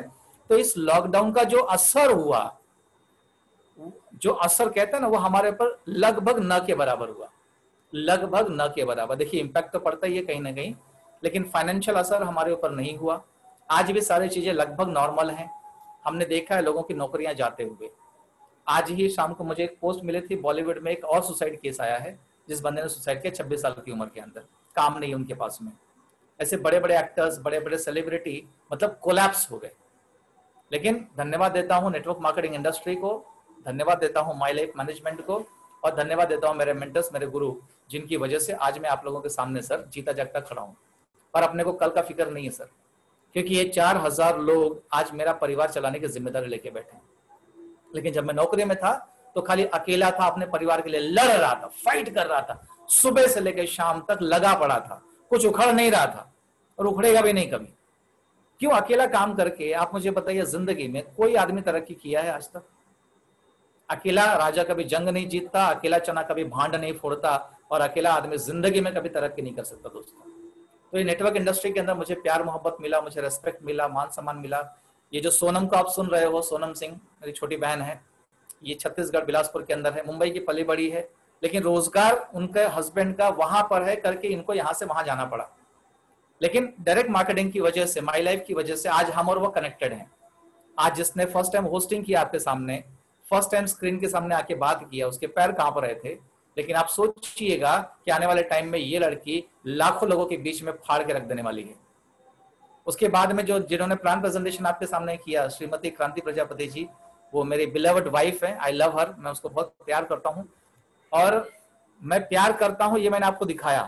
तो इस लॉकडाउन का जो असर हुआ, जो असर कहते हैं ना, वो हमारे ऊपर लगभग न के बराबर हुआ, लगभग न के बराबर। देखिए इम्पैक्ट तो पड़ता ही है कहीं ना कहीं, लेकिन फाइनेंशियल असर हमारे ऊपर नहीं हुआ। आज भी सारी चीजें लगभग नॉर्मल हैं। हमने देखा है लोगों की नौकरियां जाते हुए। आज ही शाम को मुझे एक पोस्ट मिली थी, बॉलीवुड में एक और सुसाइड केस आया है, जिस बंदे ने सुसाइड किया 26 साल की उम्र के अंदर, काम नहीं उनके पास में। ऐसे बड़े बड़े एक्टर्स, बड़े बड़े सेलिब्रिटी मतलब कोलैप्स हो गए। लेकिन धन्यवाद देता हूं नेटवर्क मार्केटिंग इंडस्ट्री को, धन्यवाद देता हूं माई लाइफ मैनेजमेंट को, और धन्यवाद देता हूं मेरे मेंटर्स, मेरे गुरु, जिनकी वजह से आज मैं आप लोगों के सामने सर जीता जागता खड़ा हूं। और अपने को कल का फिक्र नहीं है सर, क्योंकि ये 4,000 लोग आज मेरा परिवार चलाने की जिम्मेदारी लेके बैठे हैं। लेकिन जब मैं नौकरी में था तो खाली अकेला था, अपने परिवार के लिए लड़ रहा था, फाइट कर रहा था, सुबह से लेकर शाम तक लगा पड़ा था, कुछ उखड़ नहीं रहा था और उखड़ेगा भी नहीं कभी। क्यों? अकेला काम करके आप मुझे बताइए, जिंदगी में कोई आदमी तरक्की किया है आज तक? अकेला राजा कभी जंग नहीं जीतता, अकेला चना कभी भांड नहीं फोड़ता, और अकेला आदमी जिंदगी में कभी तरक्की नहीं कर सकता दोस्तों। तो ये नेटवर्क इंडस्ट्री के अंदर मुझे प्यार मोहब्बत मिला, मुझे रेस्पेक्ट मिला, मान सम्मान मिला। ये जो सोनम को आप सुन रहे हो, सोनम सिंह मेरी छोटी बहन है, ये छत्तीसगढ़ बिलासपुर के अंदर है, मुंबई की पली बड़ी है, लेकिन रोजगार उनके हस्बैंड का वहां पर है करके इनको यहाँ से वहां जाना पड़ा। लेकिन डायरेक्ट मार्केटिंग की वजह से, माई लाइफ की वजह से आज हम और वो कनेक्टेड हैं। आज जिसने फर्स्ट टाइम होस्टिंग किया आपके सामने, फर्स्ट टाइम स्क्रीन के सामने आके बात किया, उसके पैर कांप रहे थे। लेकिन आप सोचिएगा कि आने वाले टाइम में ये लड़की लाखों लोगों के बीच में फाड़ के रख देने वाली है। उसके बाद में जो जिन्होंने प्लान प्रेजेंटेशन आपके सामने किया, श्रीमती क्रांति प्रजापति जी, वो मेरी बिलवड वाइफ है, आई लव हर, मैं उसको बहुत प्यार करता हूँ। और मैं प्यार करता हूँ ये मैंने आपको दिखाया,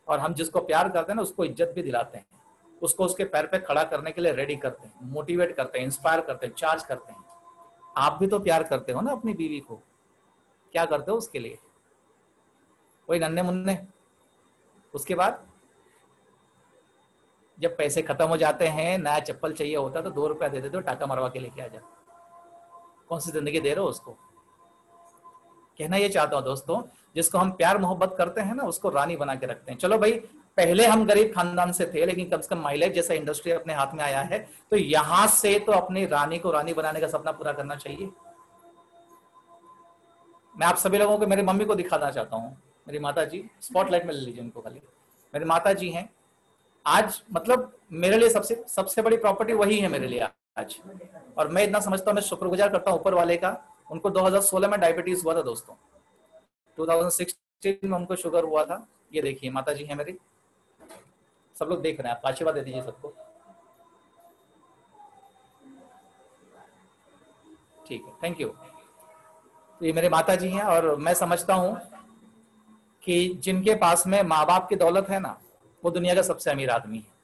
और हम जिसको प्यार करते हैं ना उसको इज्जत भी दिलाते हैं, उसको उसके पैर पे खड़ा करने के लिए रेडी करते हैं, मोटिवेट करते हैं, इंस्पायर करते हैं, चार्ज करते हैं। आप भी तो प्यार करते हो ना अपनी बीवी को, क्या करते हो उसके लिए? कोई नन्हे मुन्ने। उसके बाद जब पैसे खत्म हो जाते हैं, नया चप्पल चाहिए होता है तो 2 रुपया दे देते हो, टाका मरवा के लेके आ जा। कौन सी जिंदगी दे रहे हो उसको? कहना ये चाहता हूं दोस्तों, जिसको हम प्यार मोहब्बत करते हैं ना उसको रानी बना के रखते हैं। चलो भाई, पहले हम गरीब खानदान से थे, लेकिन कम से कम माइलेज जैसा इंडस्ट्री अपने हाथ में आया है, तो यहां से तो अपनी रानी को रानी बनाने का सपना पूरा करना चाहिए। मैं आप सभी लोगों को, मेरी मम्मी को दिखाना चाहता हूँ। मेरी माता जी, स्पॉटलाइट में ले लीजिए उनको खाली। मेरी माता जी हैं आज, मतलब मेरे लिए सबसे बड़ी प्रॉपर्टी वही है मेरे लिए आज। और मैं इतना समझता हूँ, मैं शुक्रगुजार करता हूँ ऊपर वाले का। उनको 2016 में डायबिटीज हुआ था दोस्तों, 2016 में उनको शुगर हुआ था। ये देखिए माता जी है मेरी, सब लोग देख रहे हैं, आप आशीर्वाद दे दीजिए सबको। ठीक है, थैंक यू। तो ये मेरे माता जी हैं, और मैं समझता हूं कि जिनके पास में माँ बाप की दौलत है ना, वो दुनिया का सबसे अमीर आदमी है।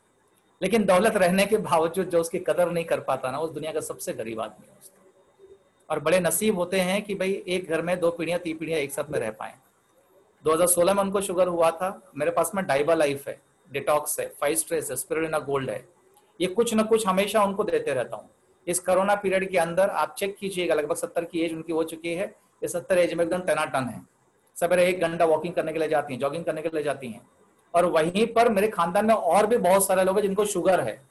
लेकिन दौलत रहने के बावजूद जो उसकी कदर नहीं कर पाता ना, उस दुनिया का सबसे गरीब आदमी है। और बड़े नसीब होते हैं कि भाई एक घर में 2 पीढ़ियां 3 पीढ़ियां एक साथ में रह पाए। 2016 में उनको शुगर हुआ था। मेरे पास में डाइबा लाइफ है, डिटॉक्स है, 5 स्ट्रेस है, स्पिरुलिना गोल्ड है। ये कुछ ना कुछ हमेशा उनको देते रहता हूँ। इस कोरोना पीरियड के अंदर आप चेक कीजिएगा, लगभग 70 की एज उनकी हो चुकी है। ये 70 एज में एकदम टनाटन है। सवेरे 1 घंटा वॉकिंग करने के लिए जाती हैं, जॉगिंग करने के लिए जाती हैं। और वहीं पर मेरे खानदान में और भी बहुत सारे लोग हैं जिनको शुगर है।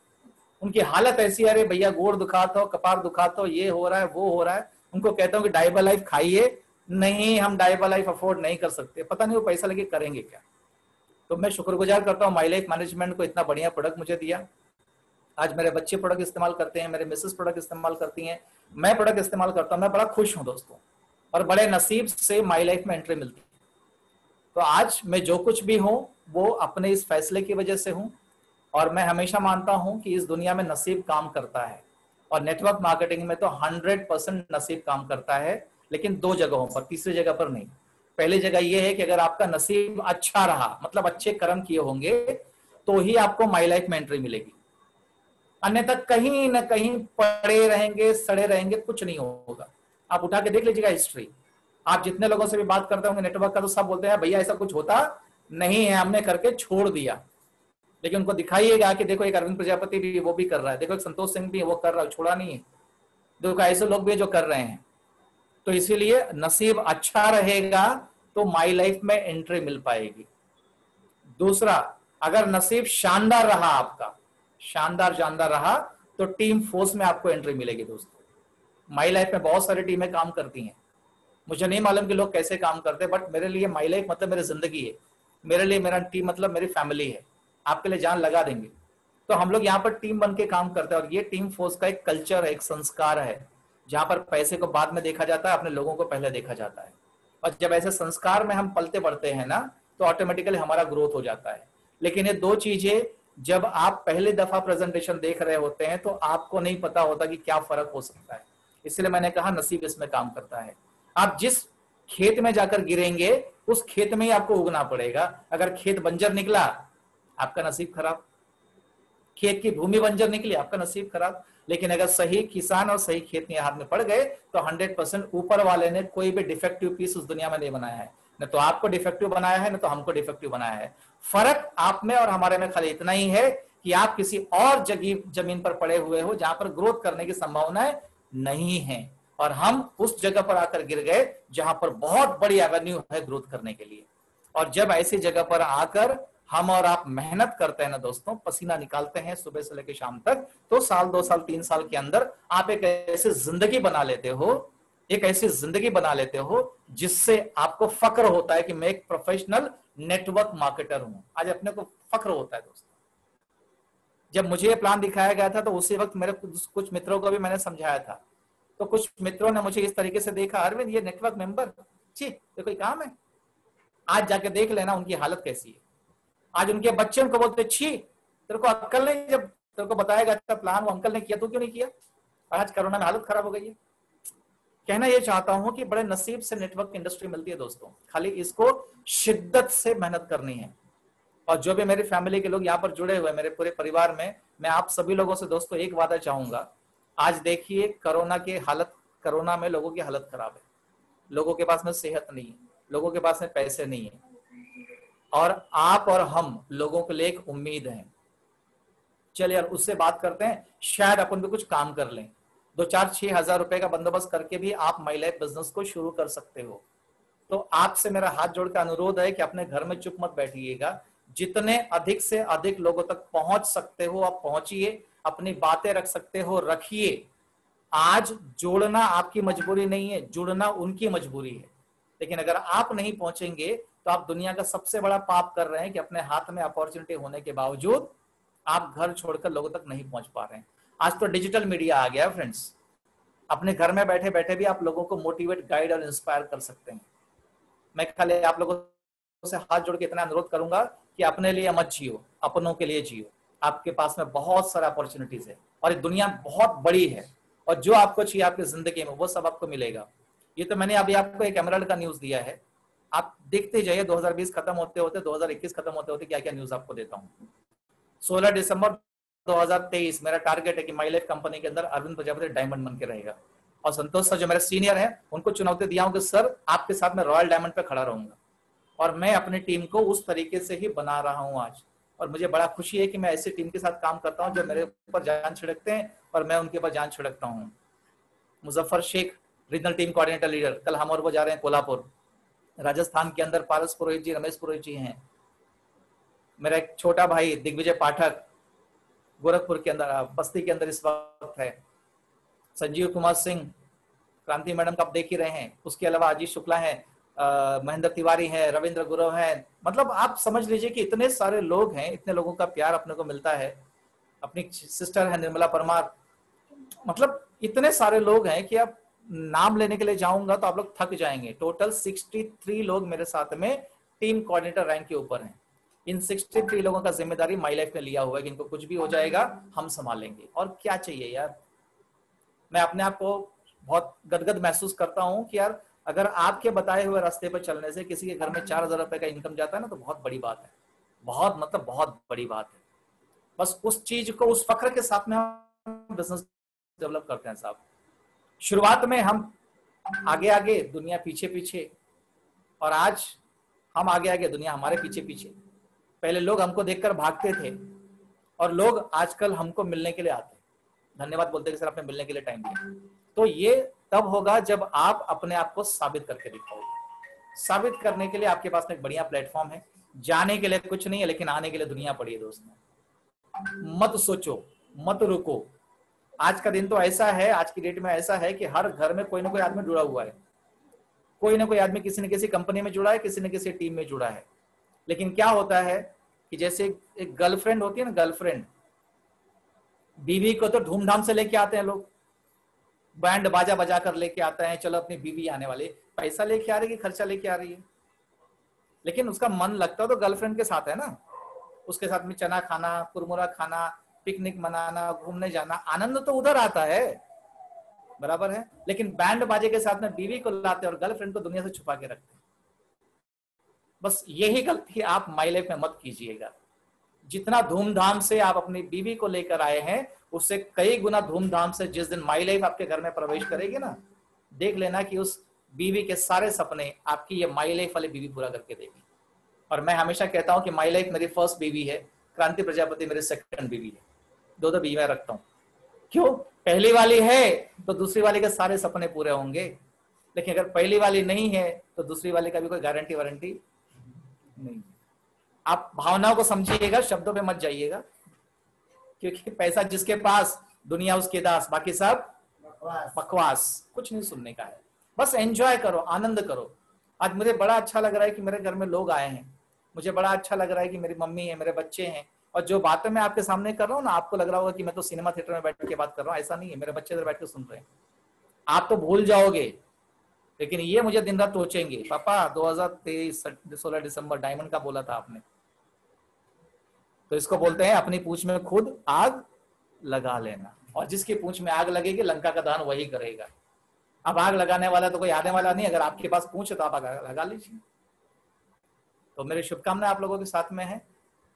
उनकी हालत ऐसी है, अरे भैया गोड़ दुखाता हो, कपार दुखाता हो, ये हो रहा है, वो हो रहा है। उनको कहता हूँ कि डाइबा लाइफ खाइए। नहीं, हम डाइबा लाइफ अफोर्ड नहीं कर सकते। पता नहीं वो पैसा लेके करेंगे क्या। तो मैं शुक्रगुजार करता हूँ माई लाइफ मैनेजमेंट को, इतना बढ़िया प्रोडक्ट मुझे दिया। आज मेरे बच्चे प्रोडक्ट इस्तेमाल करते हैं, मेरे मिसेस प्रोडक्ट इस्तेमाल करती हैं, मैं प्रोडक्ट इस्तेमाल करता हूँ। मैं बड़ा खुश हूँ दोस्तों, और बड़े नसीब से माई लाइफ में एंट्री मिलती है। तो आज मैं जो कुछ भी हूँ वो अपने इस फैसले की वजह से हूँ। और मैं हमेशा मानता हूँ कि इस दुनिया में नसीब काम करता है, और नेटवर्क मार्केटिंग में तो 100% नसीब काम करता है, लेकिन 2 जगहों पर, तीसरी जगह पर नहीं। पहली जगह यह है कि अगर आपका नसीब अच्छा रहा, मतलब अच्छे कर्म किए होंगे, तो ही आपको माई लाइफ में एंट्री मिलेगी। अन्यथा कहीं ना कहीं पड़े रहेंगे, सड़े रहेंगे, कुछ नहीं होगा। आप उठा के देख लीजिएगा हिस्ट्री। आप जितने लोगों से भी बात करते होंगे नेटवर्क का, तो सब बोलते हैं भैया ऐसा कुछ होता नहीं है, हमने करके छोड़ दिया। लेकिन उनको दिखाइएगा कि देखो एक अरविंद प्रजापति भी वो भी कर रहा है, देखो एक संतोष सिंह भी वो कर रहा है, छोड़ा नहीं है। देखो ऐसे लोग भी जो कर रहे हैं। तो इसीलिए नसीब अच्छा रहेगा तो माई लाइफ में एंट्री मिल पाएगी। दूसरा, अगर नसीब शानदार रहा, आपका शानदार जानदार रहा, तो टीम फोर्स में आपको एंट्री मिलेगी दोस्तों। माई लाइफ में बहुत सारी टीमें काम करती हैं, मुझे नहीं मालूम कि लोग कैसे काम करते हैं, बट मेरे लिए माई लाइफ मतलब मेरी जिंदगी है। मेरे लिए मेरा टीम मतलब मेरी फैमिली है। आपके लिए जान लगा देंगे। तो हम लोग यहाँ पर टीम बन के काम करते हैं, और ये टीम फोर्स का एक कल्चर है, एक संस्कार है, जहां पर पैसे को बाद में देखा जाता है, अपने लोगों को पहले देखा जाता है। और जब ऐसे संस्कार में हम पलते बढ़ते हैं ना, तो ऑटोमेटिकली हमारा ग्रोथ हो जाता है। लेकिन ये 2 चीजें जब आप पहले दफा प्रेजेंटेशन देख रहे होते हैं, तो आपको नहीं पता होता कि क्या फर्क हो सकता है। इसलिए मैंने कहा नसीब इसमें काम करता है। आप जिस खेत में जाकर गिरेंगे, उस खेत में ही आपको उगना पड़ेगा। अगर खेत बंजर निकला, आपका नसीब खराब। खेत की भूमि बंजर निकली, आपका नसीब खराब। लेकिन अगर सही किसान और सही खेत में हाथ में पड़ गए, तो 100% ऊपर वाले ने कोई भी डिफेक्टिव पीस उस दुनिया में नहीं बनाया है। न तो आपको डिफेक्टिव बनाया है, न तो हमको डिफेक्टिव बनाया है। फर्क आप में और हमारे में खाली इतना ही है कि आप किसी और जमीन पर पड़े हुए हो जहां पर ग्रोथ करने की संभावनाएं नहीं है, और हम उस जगह पर आकर गिर गए जहां पर बहुत बड़ी एवेन्यू है ग्रोथ करने के लिए। और जब ऐसी जगह पर आकर हम और आप मेहनत करते हैं ना दोस्तों, पसीना निकालते हैं सुबह से लेकर शाम तक, तो साल 2 साल 3 साल के अंदर आप एक ऐसी जिंदगी बना लेते हो, एक ऐसी जिंदगी बना लेते हो जिससे आपको फक्र होता है कि मैं एक प्रोफेशनल नेटवर्क मार्केटर हूं। आज अपने को फक्र होता है दोस्तों। जब मुझे ये प्लान दिखाया गया था, तो उसी वक्त मेरे कुछ मित्रों को भी मैंने समझाया था। तो कुछ मित्रों ने मुझे इस तरीके से देखा, अरविंद ये नेटवर्क मेंबर, छी ये कोई काम है? आज जाके देख लेना उनकी हालत कैसी है। आज उनके बच्चे उनको बोलते, छी तेरे को अक्ल नहीं, जब तेरे को बताया गया था प्लान वो अंकल ने किया, तो क्यों नहीं किया? आज कोरोना में हालत खराब हो गई है। कहना यह चाहता हूं कि बड़े नसीब से नेटवर्क इंडस्ट्री मिलती है दोस्तों, खाली इसको शिद्दत से मेहनत करनी है। और जो भी मेरी फैमिली के लोग यहाँ पर जुड़े हुए मेरे पूरे परिवार में, मैं आप सभी लोगों से दोस्तों एक वादा चाहूंगा। आज देखिए कोरोना में लोगों की हालत खराब है, लोगों के पास में सेहत नहीं है, लोगों के पास में पैसे नहीं है, और आप और हम लोगों के लिए एक उम्मीद है। चलिए यार उससे बात करते हैं, शायद अपन भी कुछ काम कर लें। 2-4-6 हजार रुपए का बंदोबस्त करके भी आप माई लाइफ बिजनेस को शुरू कर सकते हो। तो आपसे मेरा हाथ जोड़ के अनुरोध है कि अपने घर में चुप मत बैठिएगा, जितने अधिक से अधिक लोगों तक पहुंच सकते हो आप पहुंचिए, अपनी बातें रख सकते हो रखिए। आज जोड़ना आपकी मजबूरी नहीं है, जुड़ना उनकी मजबूरी है। लेकिन अगर आप नहीं पहुंचेंगे तो आप दुनिया का सबसे बड़ा पाप कर रहे हैं कि अपने हाथ में अपॉर्चुनिटी होने के बावजूद आप घर छोड़कर लोगों तक नहीं पहुंच पा रहे हैं। आज तो डिजिटल मीडिया आ गया है फ्रेंड्स, अपने घर में बैठे बैठे भी आप लोगों को मोटिवेट, गाइड और इंस्पायर कर सकते हैं। मैं खाली आप लोगों से हाथ जोड़ के इतना अनुरोध करूंगा कि अपने लिए मत जियो, अपनों के लिए जियो। आपके पास में बहुत सारा अपॉर्चुनिटीज है और ये दुनिया बहुत बड़ी है, और जो आपको चाहिए आपकी जिंदगी में वो सब आपको मिलेगा। ये तो मैंने अभी आपको एक एमराल्ड का न्यूज दिया है, आप देखते जाइए 2020 खत्म होते होते 2021 खत्म होते होते क्या क्या न्यूज आपको देता हूँ। 16 दिसंबर 2023 मेरा टारगेट है कि माई लाइफ कंपनी के अंदर अरविंद प्रजापति डायमंड बन के रहेगा। और संतोष सर जो मेरे सीनियर हैं उनको चुनौती दिया हूं कि सर आपके साथ मैं रॉयल डायमंड पे खड़ा रहूंगा, और मैं अपनी टीम को उस तरीके से ही बना रहा हूं आज। और मुझे बड़ा खुशी है कि मैं ऐसी टीम के साथ काम करता हूं जो मेरे ऊपर जान छिड़कते हैं और मैं उनके ऊपर जान छिड़कता हूं। Muzaffar Shaikh regional team coordinator leader, कल हम और वो जा रहे हैं कोल्हापुर। राजस्थान के अंदर पारस पुरोहित जी, रमेश पुरोहित जी हैं। मेरा एक छोटा भाई दिग्विजय पाठक गोरखपुर के अंदर, बस्ती के अंदर इस वक्त है। संजीव कुमार सिंह, क्रांति मैडम का आप देख ही रहे हैं। उसके अलावा आजीष शुक्ला है, महेंद्र तिवारी है, रविंद्र गुरव है। मतलब आप समझ लीजिए कि इतने सारे लोग हैं, इतने लोगों का प्यार अपने को मिलता है। अपनी सिस्टर है निर्मला परमार। मतलब इतने सारे लोग हैं कि आप नाम लेने के लिए जाऊंगा तो आप लोग थक जाएंगे। टोटल 63 लोग मेरे साथ में टीम कोऑर्डिनेटर रैंक के ऊपर हैं। इन 63 लोगों का जिम्मेदारी माई लाइफ में लिया हुआ है कि इनको कुछ भी हो जाएगा हम संभालेंगे। और क्या चाहिए यार, मैं अपने आप को बहुत गदगद महसूस करता हूं कि यार अगर आपके बताए हुए रास्ते पर चलने से किसी के घर में 4,000 रुपए का इनकम जाता है ना, तो बहुत बड़ी बात है। बहुत मतलब बहुत बड़ी बात है। बस उस चीज को, उस फख्र के साथ में हम बिजनेस डेवलप करते हैं साहब। शुरुआत में हम आगे आगे, दुनिया पीछे पीछे, और आज हम आगे आगे, दुनिया हमारे पीछे पीछे। पहले लोग हमको देखकर भागते थे और लोग आजकल हमको मिलने के लिए आते हैं, धन्यवाद बोलते हैं कि सर आपने मिलने के लिए टाइम दिया। तो ये तब होगा जब आप अपने आप को साबित करके दिखाओगे। साबित करने के लिए आपके पास में एक बढ़िया प्लेटफॉर्म है। जाने के लिए कुछ नहीं है, लेकिन आने के लिए दुनिया पड़ी है दोस्तों। मत सोचो, मत रुको। आज का दिन तो ऐसा है, आज की डेट में ऐसा है कि हर घर में कोई ना कोई आदमी जुड़ा हुआ है। कोई ना कोई आदमी किसी न किसी कंपनी में जुड़ा है, किसी न किसी टीम में जुड़ा है। लेकिन क्या होता है कि जैसे एक गर्लफ्रेंड होती है ना, गर्लफ्रेंड, बीवी को तो धूमधाम से लेके आते हैं लोग, बैंड बाजा बजा कर लेके आते हैं, चलो अपनी बीवी आने वाली, पैसा लेके आ रही है, खर्चा लेके आ रही है, लेकिन उसका मन लगता तो गर्लफ्रेंड के साथ है ना। उसके साथ में चना खाना, कुरमुरा खाना, पिकनिक मनाना, घूमने जाना, आनंद तो उधर आता है, बराबर है। लेकिन बैंड बाजे के साथ में बीवी को लाते और गर्लफ्रेंड को दुनिया से छुपा के रखते हैं। बस यही गलती आप माई लाइफ में मत कीजिएगा। जितना धूमधाम से आप अपनी बीवी को लेकर आए हैं, उससे कई गुना धूमधाम से जिस दिन माई लाइफ आपके घर में प्रवेश करेगी ना, देख लेना कि उस बीवी के सारे सपने आपकी ये माई लाइफ वाली बीवी पूरा करके देगी। और मैं हमेशा कहता हूं कि माई लाइफ मेरी फर्स्ट बीवी है, क्रांति प्रजापति मेरी सेकंड बीवी है। दो बीवियां रखता हूं। क्यों? पहली वाली है तो दूसरी वाली के सारे सपने पूरे होंगे, लेकिन अगर पहली वाली नहीं है तो दूसरी वाली का भी कोई गारंटी वारंटी नहीं। आप भावनाओं को समझिएगा, शब्दों पे मत जाइएगा, क्योंकि पैसा जिसके पास, दुनिया उसके दास, बाकी सब बकवास, कुछ नहीं सुनने का है। बस एंजॉय करो, आनंद करो। आज मुझे बड़ा अच्छा लग रहा है कि मेरे घर में लोग आए हैं, मुझे बड़ा अच्छा लग रहा है कि मेरी मम्मी है, मेरे बच्चे हैं, और जो बातें मैं आपके सामने कर रहा हूँ ना, आपको लग रहा होगा कि मैं तो सिनेमा थिएटर में बैठ के बात कर रहा हूँ। ऐसा नहीं है, मेरे बच्चे इधर बैठ के सुन रहे हैं। आप तो भूल जाओगे, लेकिन ये मुझे दिन रात सोचेंगे, पापा 2023 16 दिसंबर डायमंड का बोला था आपने। तो इसको बोलते हैं अपनी पूंछ में खुद आग लगा लेना, और जिसकी पूंछ में आग लगेगी लंका का दहन वही करेगा। अब आग लगाने वाला तो कोई आने वाला नहीं, अगर आपके पास पूंछ है तो आप आग लगा लीजिए। तो मेरी शुभकामनाएं आप लोगों के साथ में है।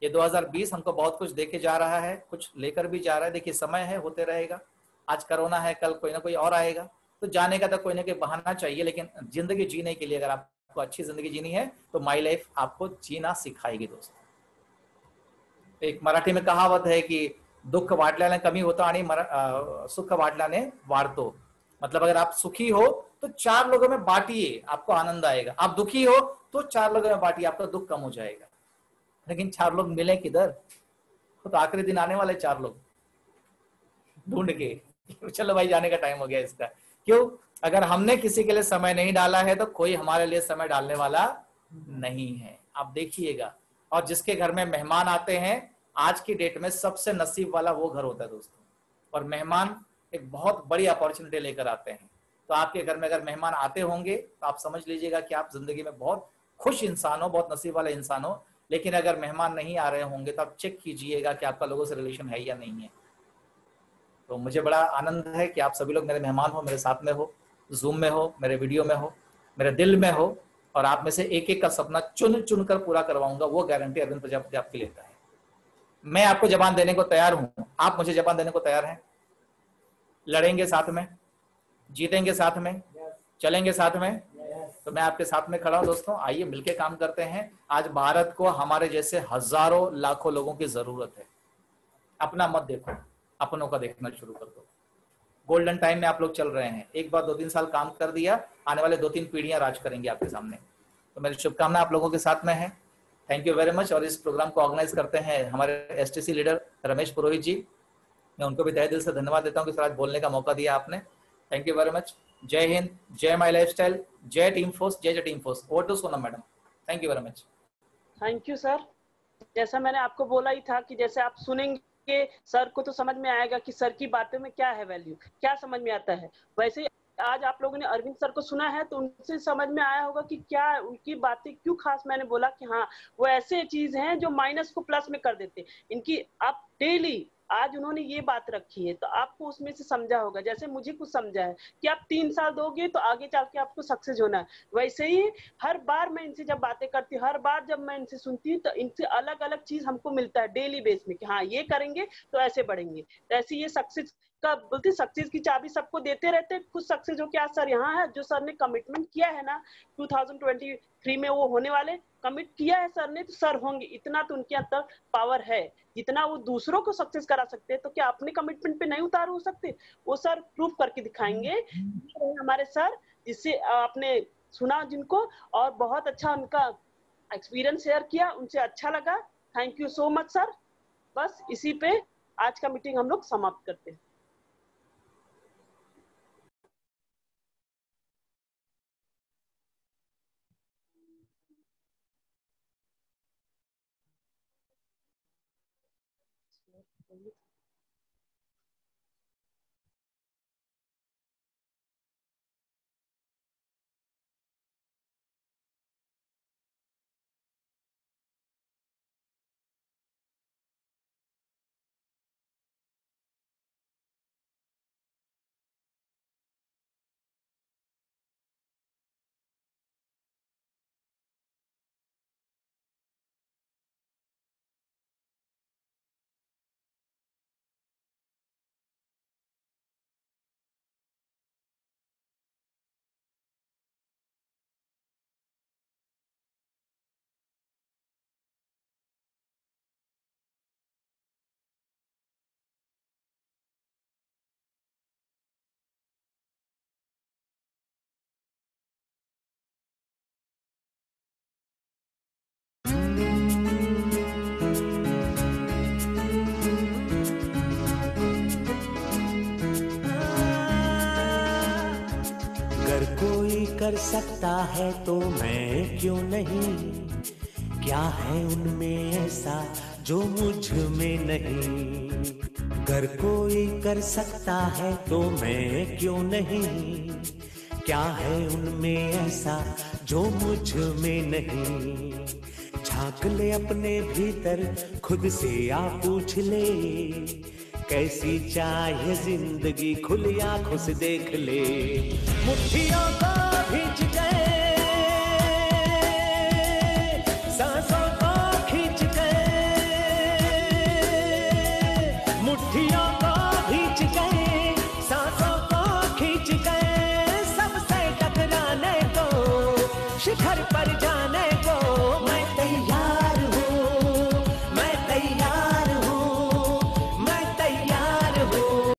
ये 2020 हमको बहुत कुछ देके जा रहा है, कुछ लेकर भी जा रहा है। देखिए समय है, होते रहेगा। आज कोरोना है, कल कोई ना कोई और आएगा, तो जाने का तो कोई ना कोई बहाना चाहिए। लेकिन जिंदगी जीने के लिए अगर आपको अच्छी जिंदगी जीनी है तो माई लाइफ आपको जीना सिखाएगी दोस्तों। एक मराठी में कहावत है कि दुःख वाटल्याने कमी होता आणि सुख वाटल्याने वाढतो। मतलब अगर आप सुखी हो तो 4 लोगों में बांटिए, आपको आनंद आएगा। आप दुखी हो तो 4 लोगों में बांटिए, आपका दुख कम हो जाएगा। लेकिन 4 लोग मिले किधर? तो आखिरी दिन आने वाले 4 लोग ढूंढ के, चलो भाई जाने का टाइम हो गया इसका। क्यों? अगर हमने किसी के लिए समय नहीं डाला है तो कोई हमारे लिए समय डालने वाला नहीं है। आप देखिएगा। और जिसके घर में मेहमान आते हैं, आज की डेट में सबसे नसीब वाला वो घर होता है दोस्तों। और मेहमान एक बहुत बड़ी अपॉर्चुनिटी लेकर आते हैं। तो आपके घर में अगर मेहमान आते होंगे तो आप समझ लीजिएगा कि आप जिंदगी में बहुत खुश इंसान हो, बहुत नसीब वाले इंसान हो। लेकिन अगर मेहमान नहीं आ रहे होंगे तो आप चेक कीजिएगा कि आपका लोगों से रिलेशन है या नहीं है। तो मुझे बड़ा आनंद है कि आप सभी लोग मेरे मेहमान हो, मेरे साथ में हो, जूम में हो, मेरे वीडियो में हो, मेरे दिल में हो। और आप में से एक एक का सपना चुन चुन कर पूरा करवाऊंगा, वो गारंटी अरविंद प्रजापति आपकी लेता है। मैं आपको जबान देने को तैयार हूं, आप मुझे जबान देने को तैयार हैं? लड़ेंगे साथ में, जीतेंगे साथ में, चलेंगे साथ में। तो मैं आपके साथ में खड़ा हूं दोस्तों। आइए मिलके काम करते हैं। आज भारत को हमारे जैसे हजारों लाखों लोगों की जरूरत है। अपना मत देखो, अपनों का देखना शुरू कर दो। गोल्डन टाइम में आप लोग चल रहे हैं। एक बार 2-3 साल काम कर दिया, आने वाले 2-3 पीढ़ियां राज करेंगी आपके सामने। तो मेरी शुभकामना आप लोगों के साथ में है। Thank you very much. और इस प्रोग्राम को ऑर्गेनाइज करते हैं हमारे एसटीसी लीडर रमेश पुरोहित जी। मैं उनको भी तहे दिल से धन्यवाद देता हूँ कि आज बोलने का मौका दिया आपने। Thank you very much. जय हिंद, जय माई लाइफस्टाइल, जय टीम फोर्स, जय team force. Over to Sonam madam. Thank you very much. Thank you sir. जैसा मैंने आपको बोला ही था कि जैसे आप सुनेंगे सर को तो समझ में आएगा कि सर की बातों में क्या है वैल्यू, क्या समझ में आता है। वैसे ही आज आप लोगों ने अरविंद सर को सुना है तो उनसे समझ में आया होगा कि क्या उनकी बातें क्यों खास। मैंने बोला कि हाँ, वो ऐसे चीज हैं जो माइनस को प्लस में कर देते। इनकी आप डेली आज उन्होंने ये बात रखी है तो आपको उसमें से समझा होगा। जैसे मुझे कुछ समझा है कि आप 3 साल दोगे तो आगे चल के आपको सक्सेस होना है। वैसे ही हर बार मैं इनसे जब बातें करती हूँ, हर बार जब मैं इनसे सुनती हूँ तो इनसे अलग अलग चीज हमको मिलता है डेली बेस में कि हाँ ये करेंगे तो ऐसे बढ़ेंगे। तो ऐसे ये सक्सेस का बोलते, सक्सेस की चाबी सबको देते रहते। खुद सक्सेस हो क्या सर यहाँ है। जो सर ने कमिटमेंट किया है ना 2023 में वो होने वाले, कमिट किया है सर ने तो सर होंगे। इतना तो उनके अंदर पावर है। जितना वो दूसरों को सक्सेस करा सकते हैं तो क्या अपने कमिटमेंट पे नहीं उतार हो सकते? वो सर प्रूफ करके दिखाएंगे। हमारे सर जिससे आपने सुना जिनको, और बहुत अच्छा उनका एक्सपीरियंस शेयर किया, उनसे अच्छा लगा। Thank you so much sir. बस इसी पे आज का मीटिंग हम लोग समाप्त करते हैं। कर सकता है तो मैं क्यों नहीं? क्या है उनमें ऐसा जो मुझ में नहीं? अगर कोई कर सकता है तो मैं क्यों नहीं? क्या है उनमें ऐसा जो मुझ में नहीं? झांक ले अपने भीतर, खुद से आ पूछ ले, कैसी चाहे जिंदगी, खुली आंखों से देख ले। मुट्ठियों को खींच गए, सांसों को खींच गए, घर पर जा